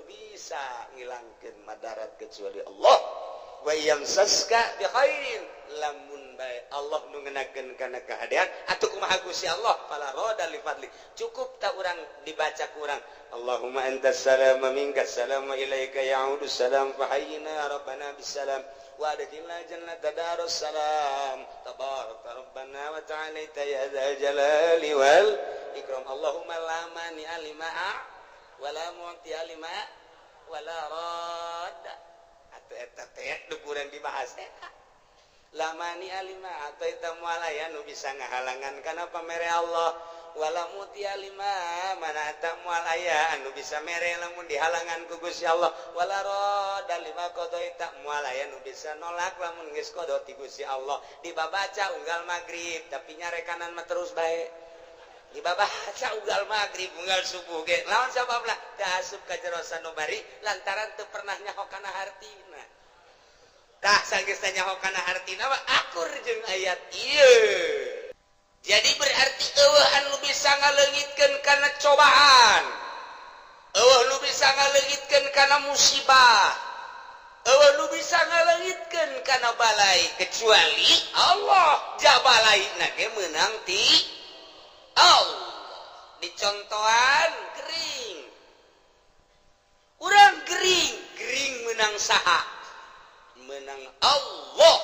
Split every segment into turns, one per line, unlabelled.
bisa ngilangkeun madarat kecuali Allah. Wa yamsaska bi khairin, lamun bae Allah nu ngeunakeun kana kahadean atuh kumaha Gusti Allah, fala rada li fadli. Cukup tak urang dibaca ku urang, Allahumma antas salam wa minkas salam wa ilaika ya'udu salam fa hayyina rabbana bisalam wa adkhilna jannata darus salam tabaraka rabbana wa ta'alaita ya dzal jalali wal ikram. Allahumma la mani alima wa la mu'ti alima wa la radda. Atuh eta teh nu kurang dibahas eta. Lamani alima atau eta moal aya nu bisa ngahalangan kana pamere Allah, wala muti alima mana eta moal aya anu bisa mere lamun dihalangan ku Gusti Allah, wala rada lima qada eta moal aya nu bisa nolak lamun geus qada ti Gusti Allah. Dibabaca unggal magrib tapi nyarekanan mah terus bae. Dibabaca unggal magrib unggal subuh ge naon sababna teu asup ka jero sanubari lantaran teu pernah nyaho kana hartina. Tah sanggeus nyaho kana hartina mah akur jeung ayat ieu. Jadi berarti eueuh anu bisa ngaleungitkeun kana cobaan, eueuh nu bisa ngaleungitkeun kana musibah, eueuh nu bisa ngaleungitkeun kana balai kecuali Allah. Jabalaina ge meunang ti Allah. Dicontohan gering, urang gering meunang saha? Menang Allah.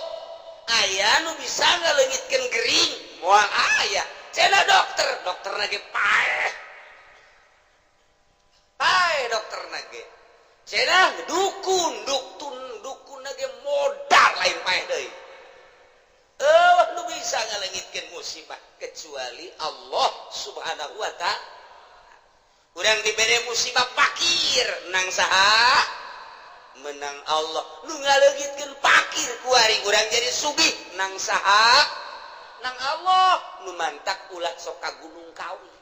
Aya nu bisa ngaleungitkeun gering moal aya cenah dokter nage paeh dokter nage cenah dukun nage modal lain paeh deui. Nu bisa ngaleungitkeun musibah kecuali Allah subhanahu wa ta'ala. Urang dibere musibah fakir nang saha? Menang Allah. Nu ngaleungitkeun fakir ku ari urang jadi sugih nang saha? Nang Allah. Nu mantak ulah sok ka Gunung Kawi.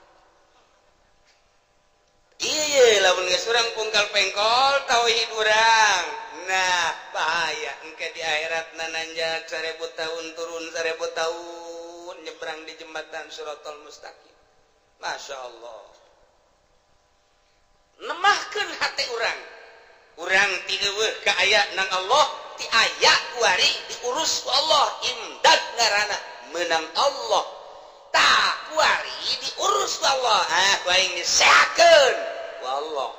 Ieu lamun geus urang pungkal pengkol tauhid urang. Nah, bahaya engke di akhiratna nanjak 1000 tahun turun 1000 tahun nyebrang di jembatan Shiratal Mustaqim. Masya Allah. Nemahkeun hati urang. Urang ti eueuh ka aya nang Allah, ti aya ku ari diurus ku Allah, imdad ngaranna meunang Allah. Tah ku ari diurus ku Allah, ku aing disehatkeun ku Allah.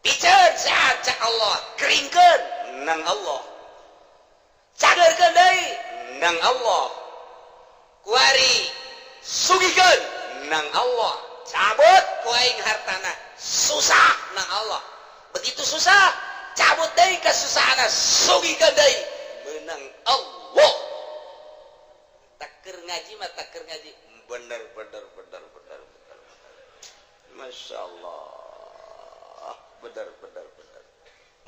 Piceun sehat cak Allah, keringkeun nang Allah. Cageurkeun deui nang Allah. Ku ari sugihkeun nang Allah. Cabut ku aing hartana, susah nang Allah. Begitu susah, cabut deui kasusahana, sugihkeun deui meunang Allah. Takeur ngaji mah takeur ngaji bener. Masya Allah, bener.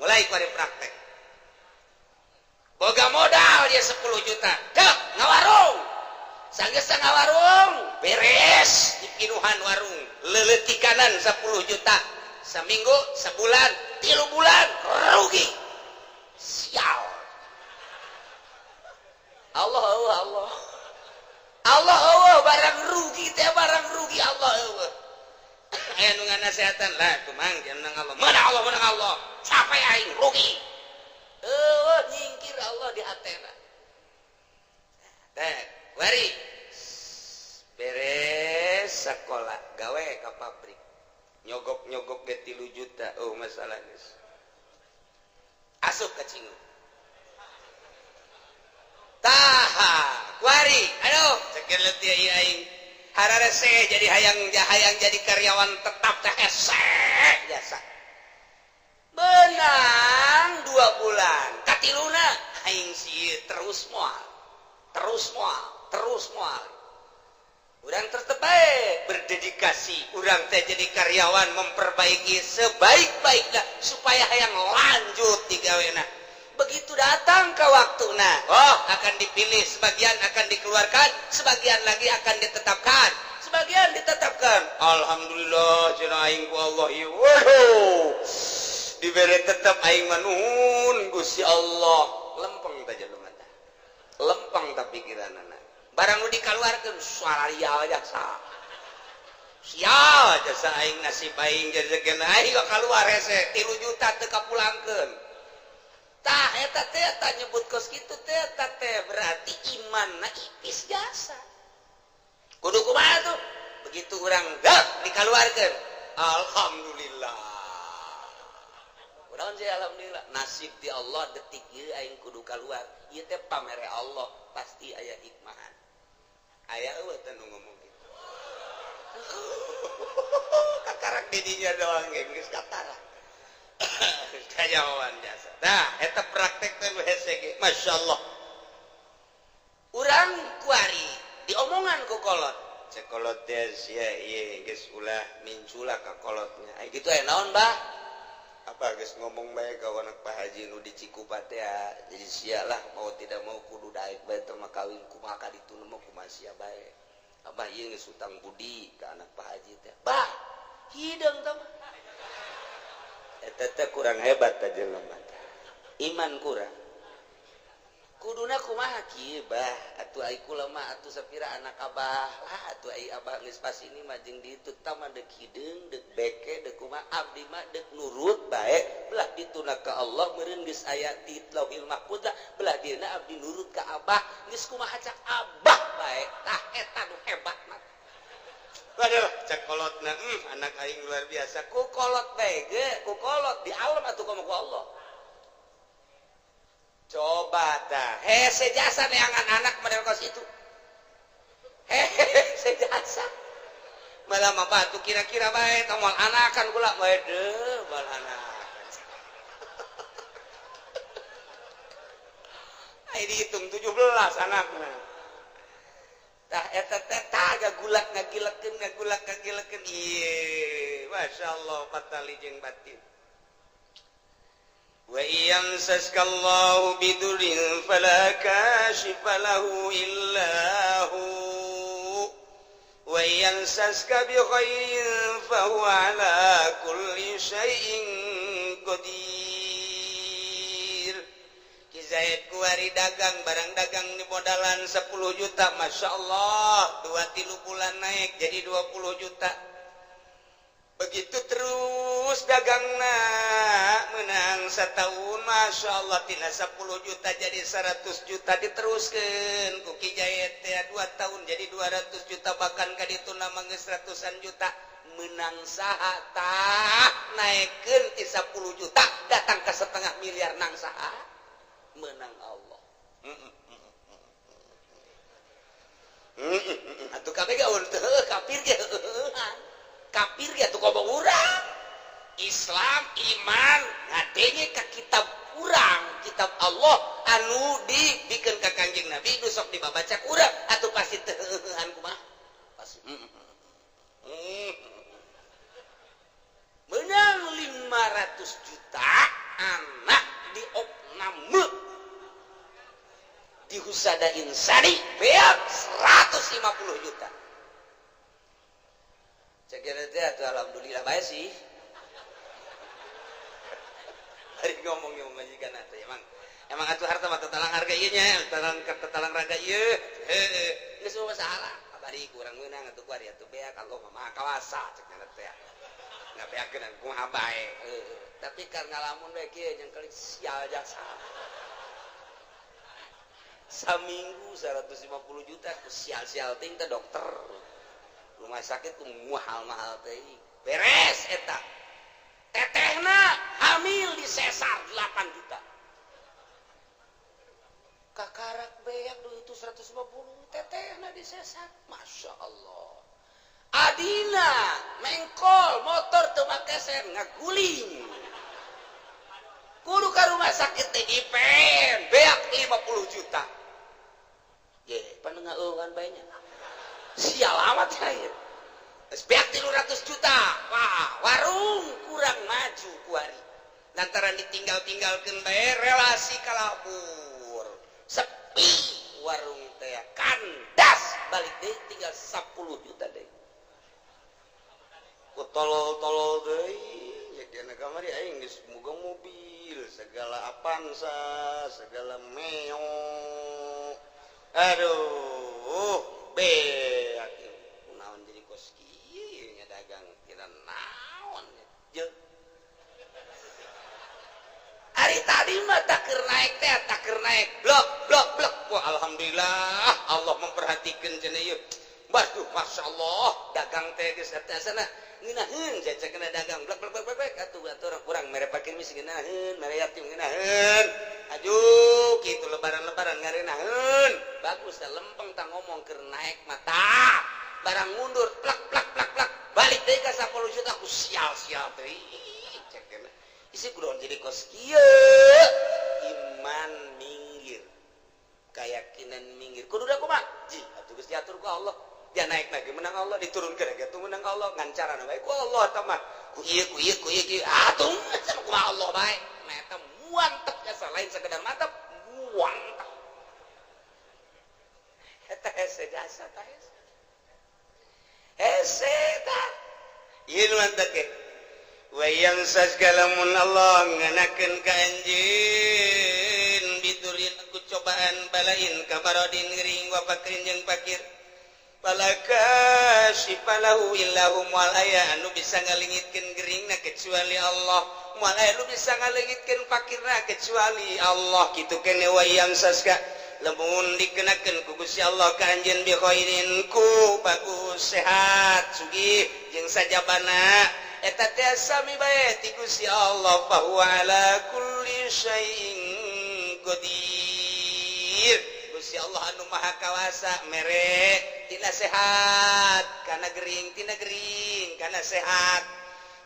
Mulai kuari praktek. Boga modal dia 10 juta, dek ngawarung. Sanggeus ngawarung, beres dipinuhan warung, leuleutikanan 10 juta. Seminggu, sebulan, 3 bulan, rugi. Sial. Allah, barang rugi teh barang rugi Allah. Aya nu nganasehatan lah tuh mang menang Allah. Menang Allah. Sampai aing rugi. Nyingkir Allah di hatena. Teh, wari. Beres sekolah, gawe ka pabrik. Nyogok ge 3 juta. Oh masalah geus. Asup ka cingu. Taha, kuari. Aduh, cekel leutik ieu aing. Hararese jadi hayang jadi karyawan tetap teh hese biasa. Benang 2 bulan. Katiluna aing sieu terus moal. Urang tetep bae berdedikasi, urang teh jadi karyawan memperbaiki sebaik-baiknya supaya hayang lanjut di gawena. Begitu datang ke waktuna, akan dipilih, sebagian akan dikeluarkan, sebagian lagi akan ditetapkan. Alhamdulillah cenah aing ku Allah ieu. Waduh. Dibere tetep aing manuhun Gusti Allah. Lempeng teh jelema teh. Lempeng teh pikiranna. Barang nu dikaluarkeun suara jasa. sial jasa aing nasib aing rezeki aing kok keluar hese 3 juta teu kapulangkeun tah eta teh nyebut kos kitu teh berarti imanna ipis jasa kudu kumaha tuh begitu urang dikaluarkeun alhamdulillah kunaon sih alhamdulillah nasib di Allah detik ieu aing kudu kaluar ieu teh pamere Allah pasti aya hikmahan aya eueuh teh nu ngomong katarak didinya doang geus katarak kayawan jasa nah eta praktek teh hese ge masyaallah urang kuari diomongan ku kolot cek kolot teh sia ieu geus ulah mincula ka kolotnya ai kitu aya naon bah apa geus ngomong bae ka anak Pak Haji nu di Cikupa teh jadi sialah mau tidak mau kudu daek bae teh mah kawin kumaha ka ditu mah kumaha sia bae abah ieu geus utang budi ka anak Pak Haji teh bah hideung teh eta teh kurang hebat teh jelema teh iman kurang kuduna kumaha kieu bah atuh ai kula mah atuh sapira anak abah lah atuh ai abah geus pas ini mah jeung ditu tah mah deuk hideung deuk beke deuk kumaha abdi mah deuk nurut bae belah dituna ka Allah meureun geus aya di Lauhil Mahfuz belah dieuna abdi nurut ka abah geus kumaha cak abah bae tah eta nu hebat mah waduh cak kolotna anak aing luar biasa ku kolot bae ge ku kolot di alam atuh ka Allah coba dah hese jasa neangan anak model kos itu hese jasa malah mah batu kira-kira bae tomol anakan kula bae deh bal anakan ai dihitung 17 anakna tah eta teh gagulak ngagilekeun ieu masyaallah patali jeung batin wa yamsaskallahu bidurin fala kashifa lahu illa hu wa yamsaska bi khairin fa huwa ala kulli syai'in qadir Ki Zaid kuari dagang barang dagang di modalan 10 juta masyaallah 2-3 bulan naik jadi 20 juta begitu terus dagangna menang setahun Masya Allah tina 10 juta jadi 100 juta diteruskan ku Ki Jayet 2 tahun jadi 200 juta bahkan kaditu nama geus ratusan juta menang saha tah naikkeun ti 10 juta datang ke 0,5 miliar nang saha menang Allah atuh kabeh gaul teu kafir ge kafir ya tuh kobong urang Islam iman ngadenge ka kitab urang kitab Allah anu dibikeun ka Kangjeng Nabi nu sok dibabaca urang atuh pasti teu heuhan kumaha pasti menang 500 juta anak di opnam di Husada Insani beak 150 juta cekira teh atuh alhamdulillah bae sih. Hari ngomong majikan atuh emang atuh harta mah tatalang harga ieu nya, tatalang raga ieu. Geus masalah. Abari kurang meunang atuh kuari atuh beak Allah mah maha kawasa cek na teh. Ngabeakeun kumaha bae. Tapi karena lamun we kieu jeung kali sial jasa. Saminggu 150 juta ku sial-sial ting teh dokter. Rumah sakit ku mahal-mahal teh beres eta tetehna hamil di sesar 8 juta kakarak beak dulu itu 150 tetehna di sesar Masya Allah adina mengkol motor teu make sen ngaguling kudu ka rumah sakit teh dipen beak 50 juta ye panengaeuhan bae nya sial amat ya beak 300 juta wah warung kurang maju kuari lantaran ditinggal-tinggalkeun bae relasi kalabur sepi warung teh kandas balik deui tinggal 10 juta deui ku tolol-tolol deui ya dina kamari aing geus boga mobil segala Avanza segala Meo aduh beak naon jadi kos kieu nya takir naik teh takir naik blok blok blok wah alhamdulillah Allah memperhatikan cenah ieu waduh masyaallah dagang teh geus atasna ngeunaheun jajakeun dagang blok blok blok blok atuh urang mere pakir miskin ngeunaheun mere yatim ngeunaheun aju kitu lebaran-lebaran ngareunaheun bagus teh lempeng tah ngomong keur naik mata barang mundur plak plak plak plak balik deui ka 10 juta aku sial-sial teh cekeun isi kudu jadi kos kieu iman minggir keyakinan minggir kudu da kumaha ji atuh geus diatur ku Allah dia naik lagi menang Allah diturunkeun lagi atuh menang Allah ngancaran bae ku Allah eta mah ku ieu atuh kumaha Allah bae nah eta muantep jasa lain sakedar mantep muantep eta hese jasa tah hese tah ieu mantep ke wayang saskalamun Allah nganakeun ka anjeun bidurin aku cobaan balain kamarodin ngering wa fakrin jeung fakir palaka sifalahu illahum wal aya anu bisa ngalingitkeun geringna kecuali Allah moal aya anu bisa ngalingitkeun fakirna kecuali Allah kitu keneh wayang saska lamun dikenakeun ku Gusti Allah ka anjeun bi khairin ku bagus sehat sugih jeung sajabana eta teh sami bae ti Gusti Allah fa huwa ala kulli syai'in qadir Gusti Allah anu maha kawasa mere tina sehat kana gering kana sehat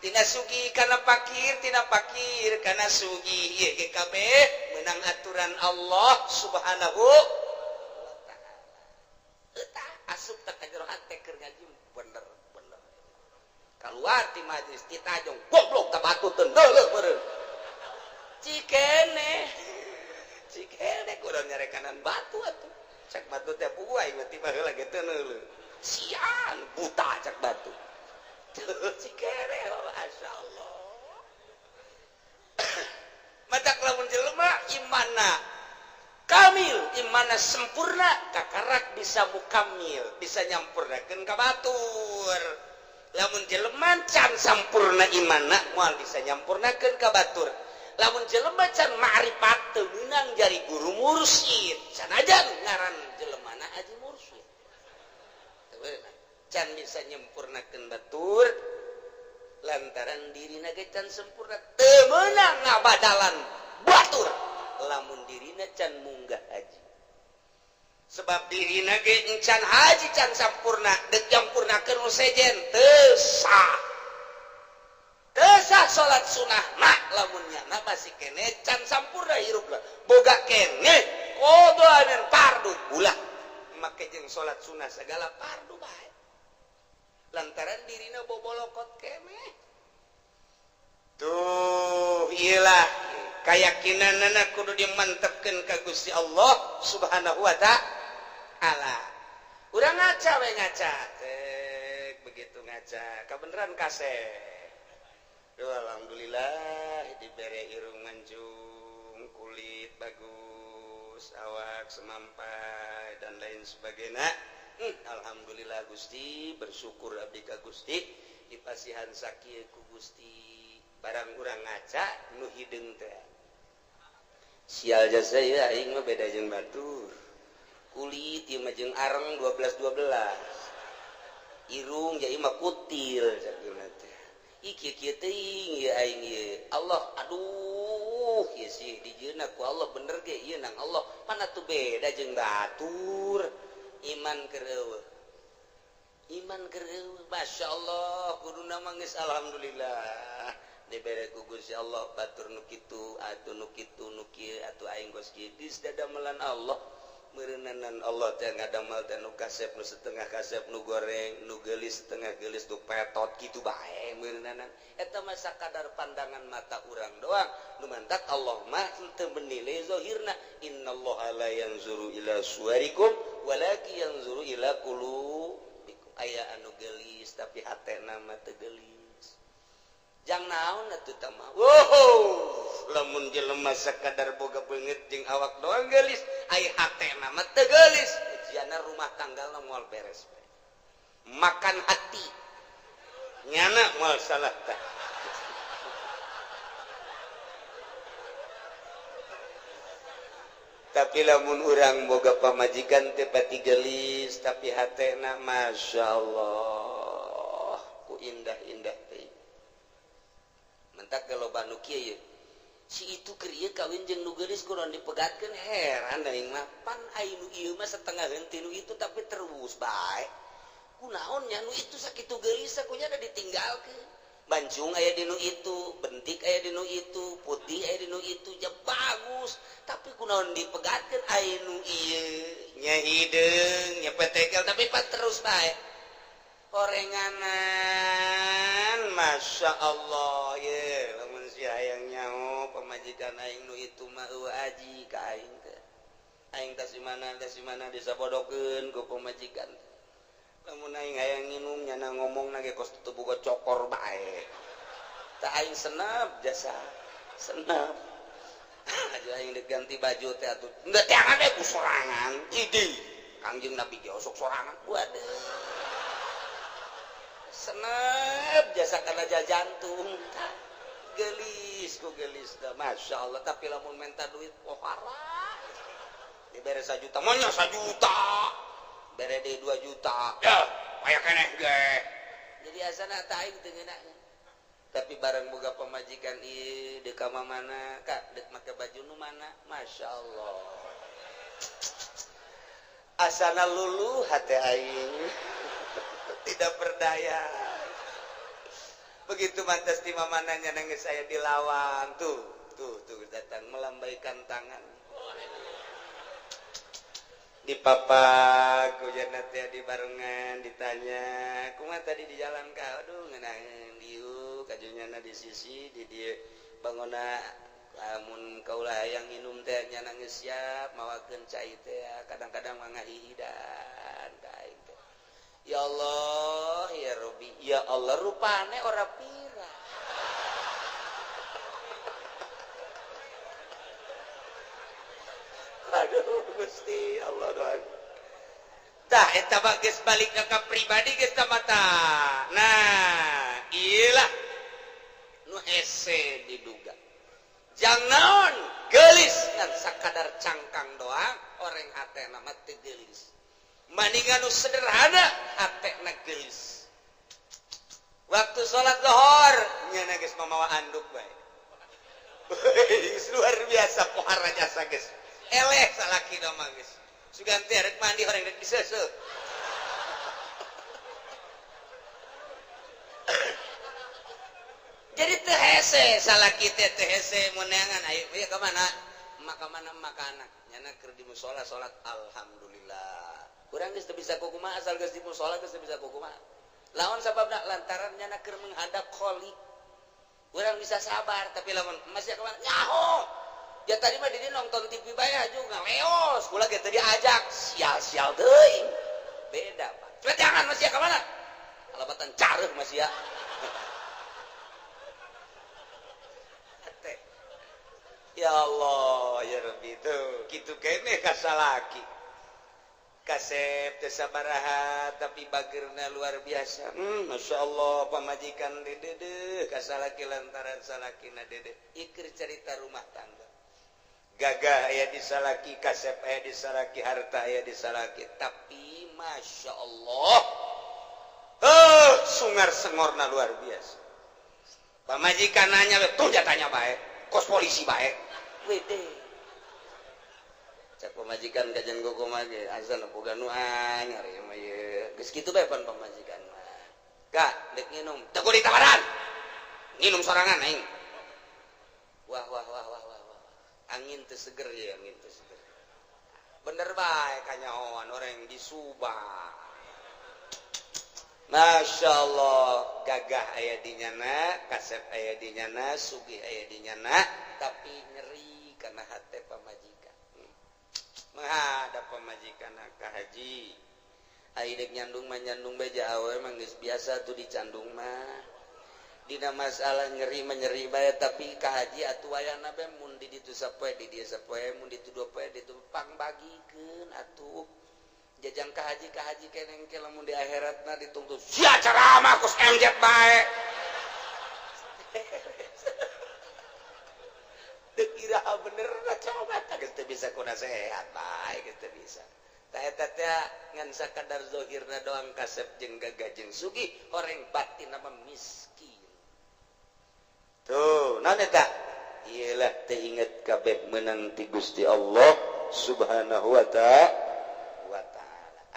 tina sugih kana fakir kana sugih ieu ge kabeh meunang aturan Allah subhanahu wa taala eta asup teh ka jero hate keur ngaji bener keluar di majlis ditajong goblok ka batu teu deuleuh meureun cikene kudu nyarekanan batu atuh cak batu teh puguai mah tiba heula ge teu neuleuh sian buta cak batu cikene masyaallah matak lamun jelema imanna kamil imanna sempurna kakarak bisa mukamil bisa nyampurnakeun ka batur lamun jelema can sampurna imanna moal bisa nyampurnakeun ka batur lamun jelema can ma'rifat teu meunang jari guru mursyid sanajan ngaran jelemana haji mursyid can bisa nyampurnakeun batur lantaran dirina ge can sempurna teu meunang ngabadalan batur lamun dirina can munggah haji sebab dirina ge encan haji can sampurna deuk nyampurnakeun nu sejen teu sah salat sunah na lamun nyana masih kene can sampurna hirupna boga kene kudu aneun fardu ulah make jeung salat sunah segala fardu bae lantaran dirina bobolokot kene tuh iyalah keyakinanna kudu dimantepkeun ka Gusti Allah subhanahu wa ta'ala urang ngaca we ngaca begitu ngaca kabeneran kasih alhamdulillah dibere irung mancung kulit bagus awak semampai dan lain sebagainya alhamdulillah Gusti bersyukur abdi ka Gusti dipasihan sakieu ku Gusti barang urang ngaca nu hideung teh sial jasa ieu aing mah beda jeung batur kulit ieu mah jeung areng 12 irung jadi mah kutil sakieu teh iki kieu teuing ieu aing ieu Allah aduh ieu sih dijieunna ku Allah bener ge ieu nang Allah mana tuh beda jeung batur iman keur eueuh masyaallah kuduna mah geus alhamdulillah dibere ku Gusti Allah batur nu kitu atuh nu kitu nu kieu atuh aing geus kieu geus dadamelan Allah meureunanan Allah teh ngadamal teh nu kasep nu setengah kasep nu goreng nu geulis setengah geulis nu petot kitu bae meureunanan eta mah sakadar pandangan mata urang doang nu mantak Allah mah teu menilai zahirna innallaha la yanzuru ila suwarikum walakin yanzuru ila qulubikum aya anu geulis tapi hatena mah teu geulis jang naon atuh tah mah lamun jelema sakadar boga beungeut jeung awak doang geulis ai hatena mah teu geulis ujianna rumah tanggalna moal beres makan hati nyana moal salah tah tapi lamun urang boga pamajikan teh pati gelis tapi hatena Masya Allah ku indah-indah teh mentak kalau banu kieu si itu keur ieu kawin jeung nu geulis kunaon dipegatkeun heran aing mah pan aya nu ieu mah setengah henteu nu itu tapi terus bae kunaon nya nu itu sakitu geulis sakunya da ditinggalkeun bancung aya di nu itu bentik aya di nu itu putih aya di nu itu ya bagus tapi kunaon dipegatkeun aya nu ieu nya hideung nya petekel tapi pan terus bae orenganan Masya Allah ye lamun si hayang nyaho pamajikan aing nu itu mah eueuh aji ka aing teh aing teh simana disabodokeun ku pamajikan lamun aing hayang nginum nyana ngomong nage kos teu boga cokor bae tah aing senep jasa senep aja aing diganti baju teh atuh enggak teangan deh ku sorangan idi Kangjeng Nabi ge osok sorangan waduh senep jasa kana jantung gelis ku gelis dah Masya Allah tapi lamun minta duit pohara dibere 1 juta monya 1 juta bere deui 2 juta ya aya keneh ge jadi asana teh aing teu ngeunaheun tapi bareng boga pamajikan ieu deuk ka mana Kak deuk make baju nu mana Masya Allah asana luluh hate aing tidak berdaya begitu mantas di mamananya nangis saya dilawan tuh datang melambaikan tangan di papa kujana teh di barengan ditanya kumaha tadi di jalan ka aduh ngeunaheun dieu kajunyana di sisi di dieu bangona lamun kaula hayang nginum teh nya nangis siap mawakeun cai teh kadang-kadang mah ngahihidan ka aing teh ya Allah ya Rabbi ya Allah rupane ora pira aduh Gusti Allah doang tah eta mah geus balik ka pribadi geus tah mata nah iyalah nu hese diduga jang naon geulis ngan sakadar cangkang doang oreng hatena mah teu geulis maningan nu sederhana hatena geulis waktu salat zuhur nyana geus mamawa anduk bae luar biasa pohara jasa geus eleh salaki da mah geus suganti arek mandi horeng rek diseuseuh jadi teu hese salaki teh teu hese mun neangan ayo ka mana makanan nyana keur di mushola salat alhamdulillah urang geus teu bisa kumaha asal geus di mushola geus teu bisa kumaha lawan sababna lantaran nyana keur menghadap kholi urang bisa sabar tapi lamun masih ka mana nyaho ya tadi mah dia nonton TV bae juga leos kula ge teu diajak sial-sial teuing beda Pak coba jangan masih ka mana alabatan careuh masih ya ya Allah ya Rabbi tuh kitu keneh ka salaki kasep teu sabaraha tapi bageurna luar biasa Masya Allah pamajikan dede ka salaki lantaran salakina dede ikir cerita rumah tangga gagah aya di salaki kasep aya di salaki harta aya di salaki tapi Masya Allah sungar sengorna luar biasa pamajikan nanya tuh jatanya bae kos polisi bae wede cak pamajikan kajian kumaha ge asal boga nu anyar ieu mah ye geus kitu bae pan pamajikan mah Kak dek nginum teu kudu ditawaran nginum sorangan aing wah angin teu seger ya angin teu seger bener bae kanyahoan orang di Subang Masya Allah gagah aya di nyana kasep aya di nyana sugih aya di nyana tapi nyeri karena hate pamajikan menghadap pamajikan ka haji ai dek nyandung mah nyandung beja awe mah geus biasa tuh dicandung mah dina masalah nyeri menyeri bae tapi ka haji atuh wayahna bae mun di ditu sapoe di dieu sapoe mun ditu dua poe ditu pangbagikeun atuh jajang ka haji keneng ke lamun di akhiratna dituntut sia ceramah kus MJ bae dek iraha bener coba geus teu bisa kuna sehat bae geus teu bisa tah eta teh ngan sakadar zahirna doang kasep jeung gagah jeung sugih horeng batin mah miskin tuh naon eta iyalah teu inget kabeh meunang ti Gusti Allah subhanahu wa ta'ala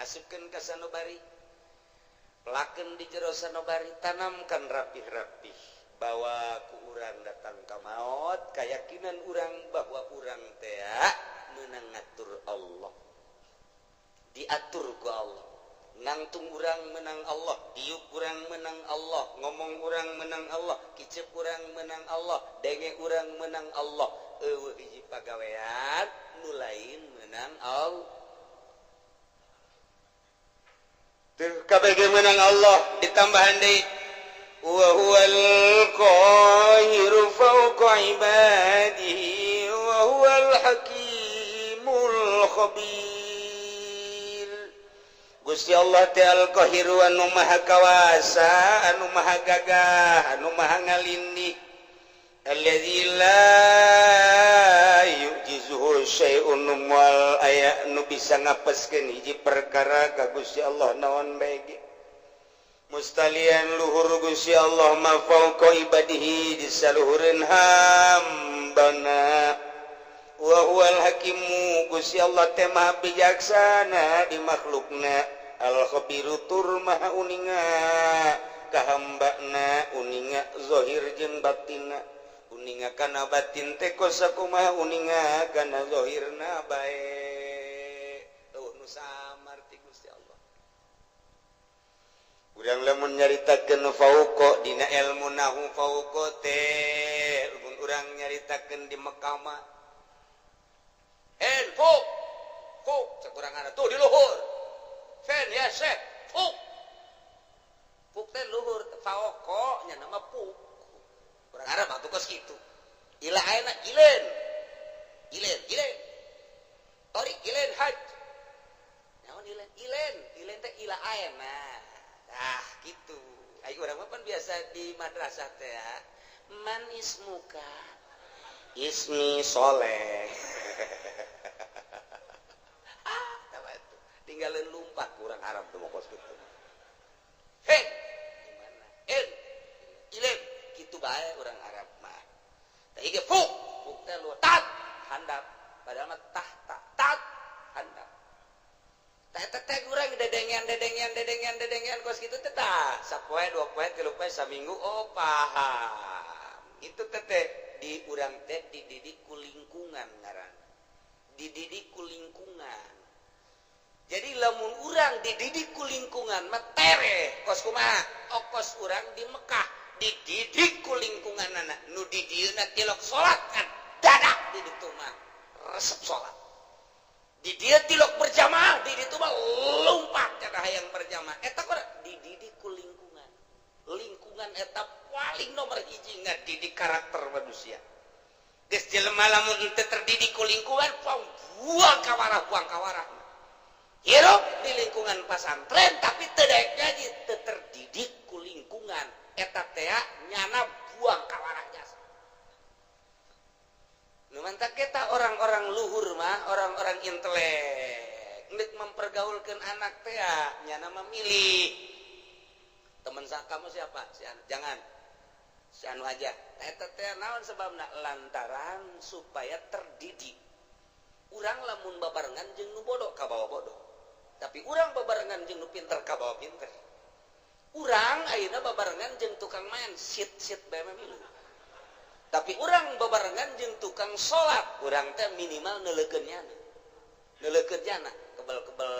asupkeun ka sanubari pelakeun di jero sanubari tanamkan rapih-rapih bahwa ku urang datang ka maut keyakinan urang bahwa urang teh meunang ngatur Allah diatur ku Allah nangtung urang menang Allah diuk urang menang Allah ngomong urang menang Allah kicep urang menang Allah denge urang menang Allah eueuh hiji pagawean nu lain menang Allah teu kabeh menang Allah ditambahan deui wa huwal qahiru fawqa ibadihi wa huwal hakimul khabir Gusti Allah teh al-qahiru anu maha kawasa anu maha gagah anu maha ngalindih alladzi la yujizuhu syai'un wal aya nu bisa ngapeskeun hiji perkara ka Gusti Allah naon bae ge mustalian luhur Gusti Allah ma fauqa ibadihi di saluhureun hambana wa huwal hakimu Gusti Allah teh maha bijaksana di makhlukna al khabiru tur maha uninga ka hambana uninga zahir jeung batinna uninga kana batin teh kosakumaha uninga kana zahirna bae nu samar ti Gusti Allah urang lamun nyaritakeun fauqa dina ilmu nahu fauqa teh mun urang nyaritakeun di Mekah mah en fuk cek urang ada tuh di luhur fen ya sek fuk teh luhur fauqa nya nama fuk urang Arab atuh kos kitu ila ayeuna ilen torik ilen haj naon ilen teh ila ayeuna tah kitu ai urang mah pan biasa di madrasah teh ya man ismuka ismi soleh tinggalin lumpat kurang Arab tuh mau kos gitu hei gimana ilen gitu bae orang Arab mah tapi ge fuk teh lu tat handap padahal mah tat handap teh urang dedengan kos gitu teh tah sapoe dua poe tilu poe saminggu oh paham itu teh di urang teh dididik ku lingkungan ngaran dididik ku lingkungan jadi lamun urang dididik ku lingkungan mah tere kos kumaha kos urang di Mekah dididik ku lingkunganna nu di dieuna tilok salat kan dadak di ditu mah resep salat di dieu tilok berjamaah di ditu mah lumpat kana hayang berjamaah eta kok dididik ku lingkungan eta paling nomor hiji ngadidik karakter manusia geus jelema lamun teu terdidik ku lingkungan buang kawarah hirup di lingkungan pesantren tapi teu daek jadi teu terdidik ku lingkungan eta teh nyana buang kawarah jasa nu mantap kita orang-orang luhur mah orang-orang intelek ngeuk mempergaulkeun anak teh nyana memilih teman kamu siapa si anu jangan si anu aja eta teh naon sebabna lantaran supaya terdidik urang lamun babarengan jeung nu bodoh ka bawa bodoh tapi urang babarengan jeung nu pinter ka bawa pinter urang ayeuna babarengan jeung tukang main sit bae milu tapi urang babarengan jeung tukang salat urang teh minimal neulekeun nyana kebel-kebel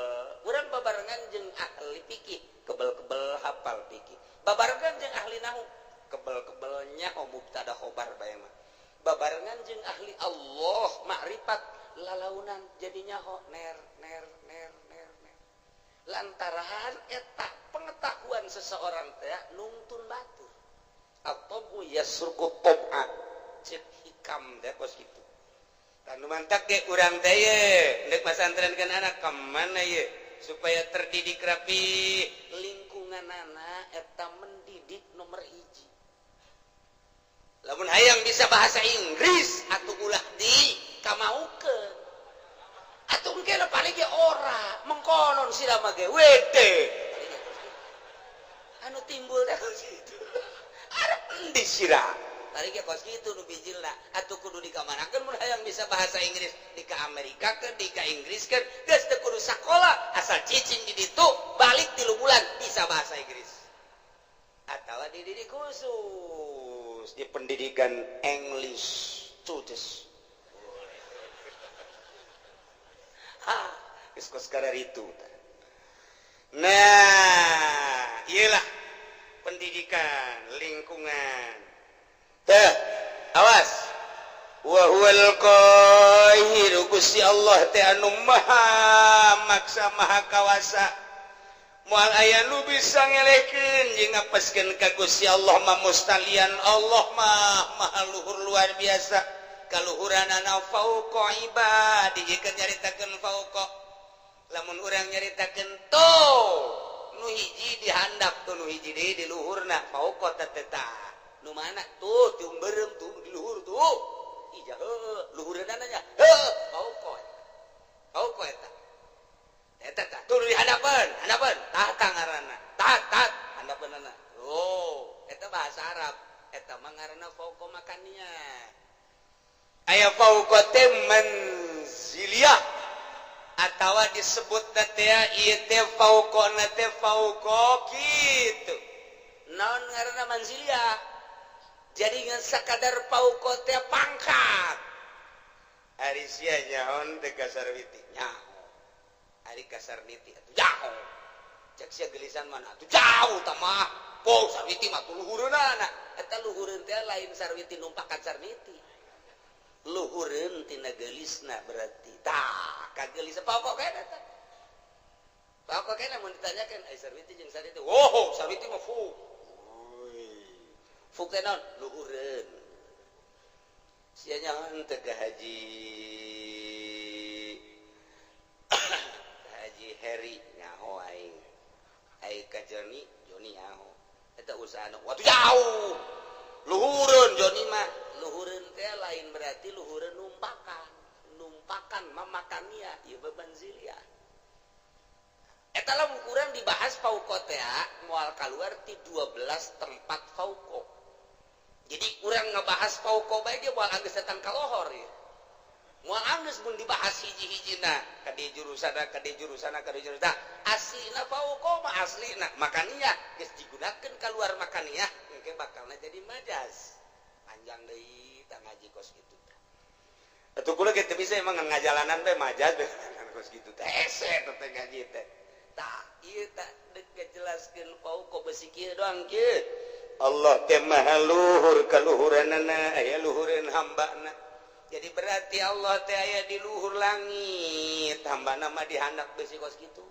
urang babarengan jeung ahli fikih kebel-kebel hafal fikih babarengan jeung ahli nahwu kebel-kebelnya mubtada khobar bae mah babarengan jeung ahli Allah makrifat lalaunan jadinya ner lantaran eta pengetahuan seseorang teh nungtun batur atau yasruku tab'a cek hikam teh kos kitu tanu mantak ge urang teh ye neuk masantrenkeun anak ka mana ye supaya terdidik rapi lingkunganana eta mendidik nomor hiji lamun hayang bisa bahasa Inggris atuh ulah di kamaukeun engke paling ge ora mengkonon sirama ge wede anu timbul teh kos kitu arep endi sira tadi ge kos kitu nu bijilna atuh kudu dikamanakeun mun hayang bisa bahasa Inggris di ka Amerika ke di ka Inggris ke geus teu kudu sakola asal cicing di ditu balik 3 bulan bisa bahasa Inggris atawa dididik khusus di pendidikan English studies kos kadar itu. Nah, iyalah pendidikan lingkungan. Teh, awas. Wa huwal qahir Gusti Allah teh anu maha maksa maha kawasa. Moal aya nu bisa ngelekeun jeung ngapaskeun ka Gusti Allah mah mustalian Allah mah maha luhur luar biasa. Kaluhuranana fauqa ibadi jikeun nyaritakeun fauqa lamun urang nyaritakeun to nu hiji dihandap tuh nu hiji deui di luhurna fauqa teteta nu mana tuh tiung beureum tuh di luhur tuh ija luhureunna nya fauqa eta tuh di hadapan tah ngaranna tat handapeunna oh eta bahasa Arab eta mah ngaranna fauqa makania aya fauqa teh manziliyah atawa disebut teh ieu teh fauqana teh fauqa kitu naon ngaranna manziliyah jadi ngan sakadar fauqa teh pangkat ari sia nyaon teh kasar witi nyaho ari kasar niti atuh jauh cek sia gelisan mana atuh jauh tah mah po sarwiti mah tuh luhureunana eta luhureun teh lain sarwiti numpakan sarniti luhureun tina gelisna berarti tah kagelis pokok kana tah pokok kana mun ditanyakeun ai sarwiti jeung sarwiti oh sarwiti mah fu fu teh naon luhureun sia nyaon teh ka haji haji Heri nyaho aing ka Joni nyaho eta usahana watu jauh luhureun Joni mah luhureun teh lain berarti luhureun numpakan mamakania ieu beban ziliyah eta lamun kurang dibahas fauqa teh moal kaluar ti 12 tempat fauqa jadi urang ngebahas fauqa bae ge moal anggeus datang ka lohor ya moal anggeus mun dibahas hiji-hijina ka di jurusana aslina fauqa mah aslina makania geus digunakeun kaluar makania engke bakalna jadi majaz panjang deui tah ngaji kos kitu tah atuh kula ge teu bisa emang ngajalanan teh majaz kos kitu teh hese teh ngaji teh tah ieu tah deuk ngajelaskeun fauqa besi kieu doang kieu Allah teh maha luhur kaluhuranana aya luhureun hambana jadi berarti Allah teh aya di luhur langit hambana mah dihandap besi kos kitu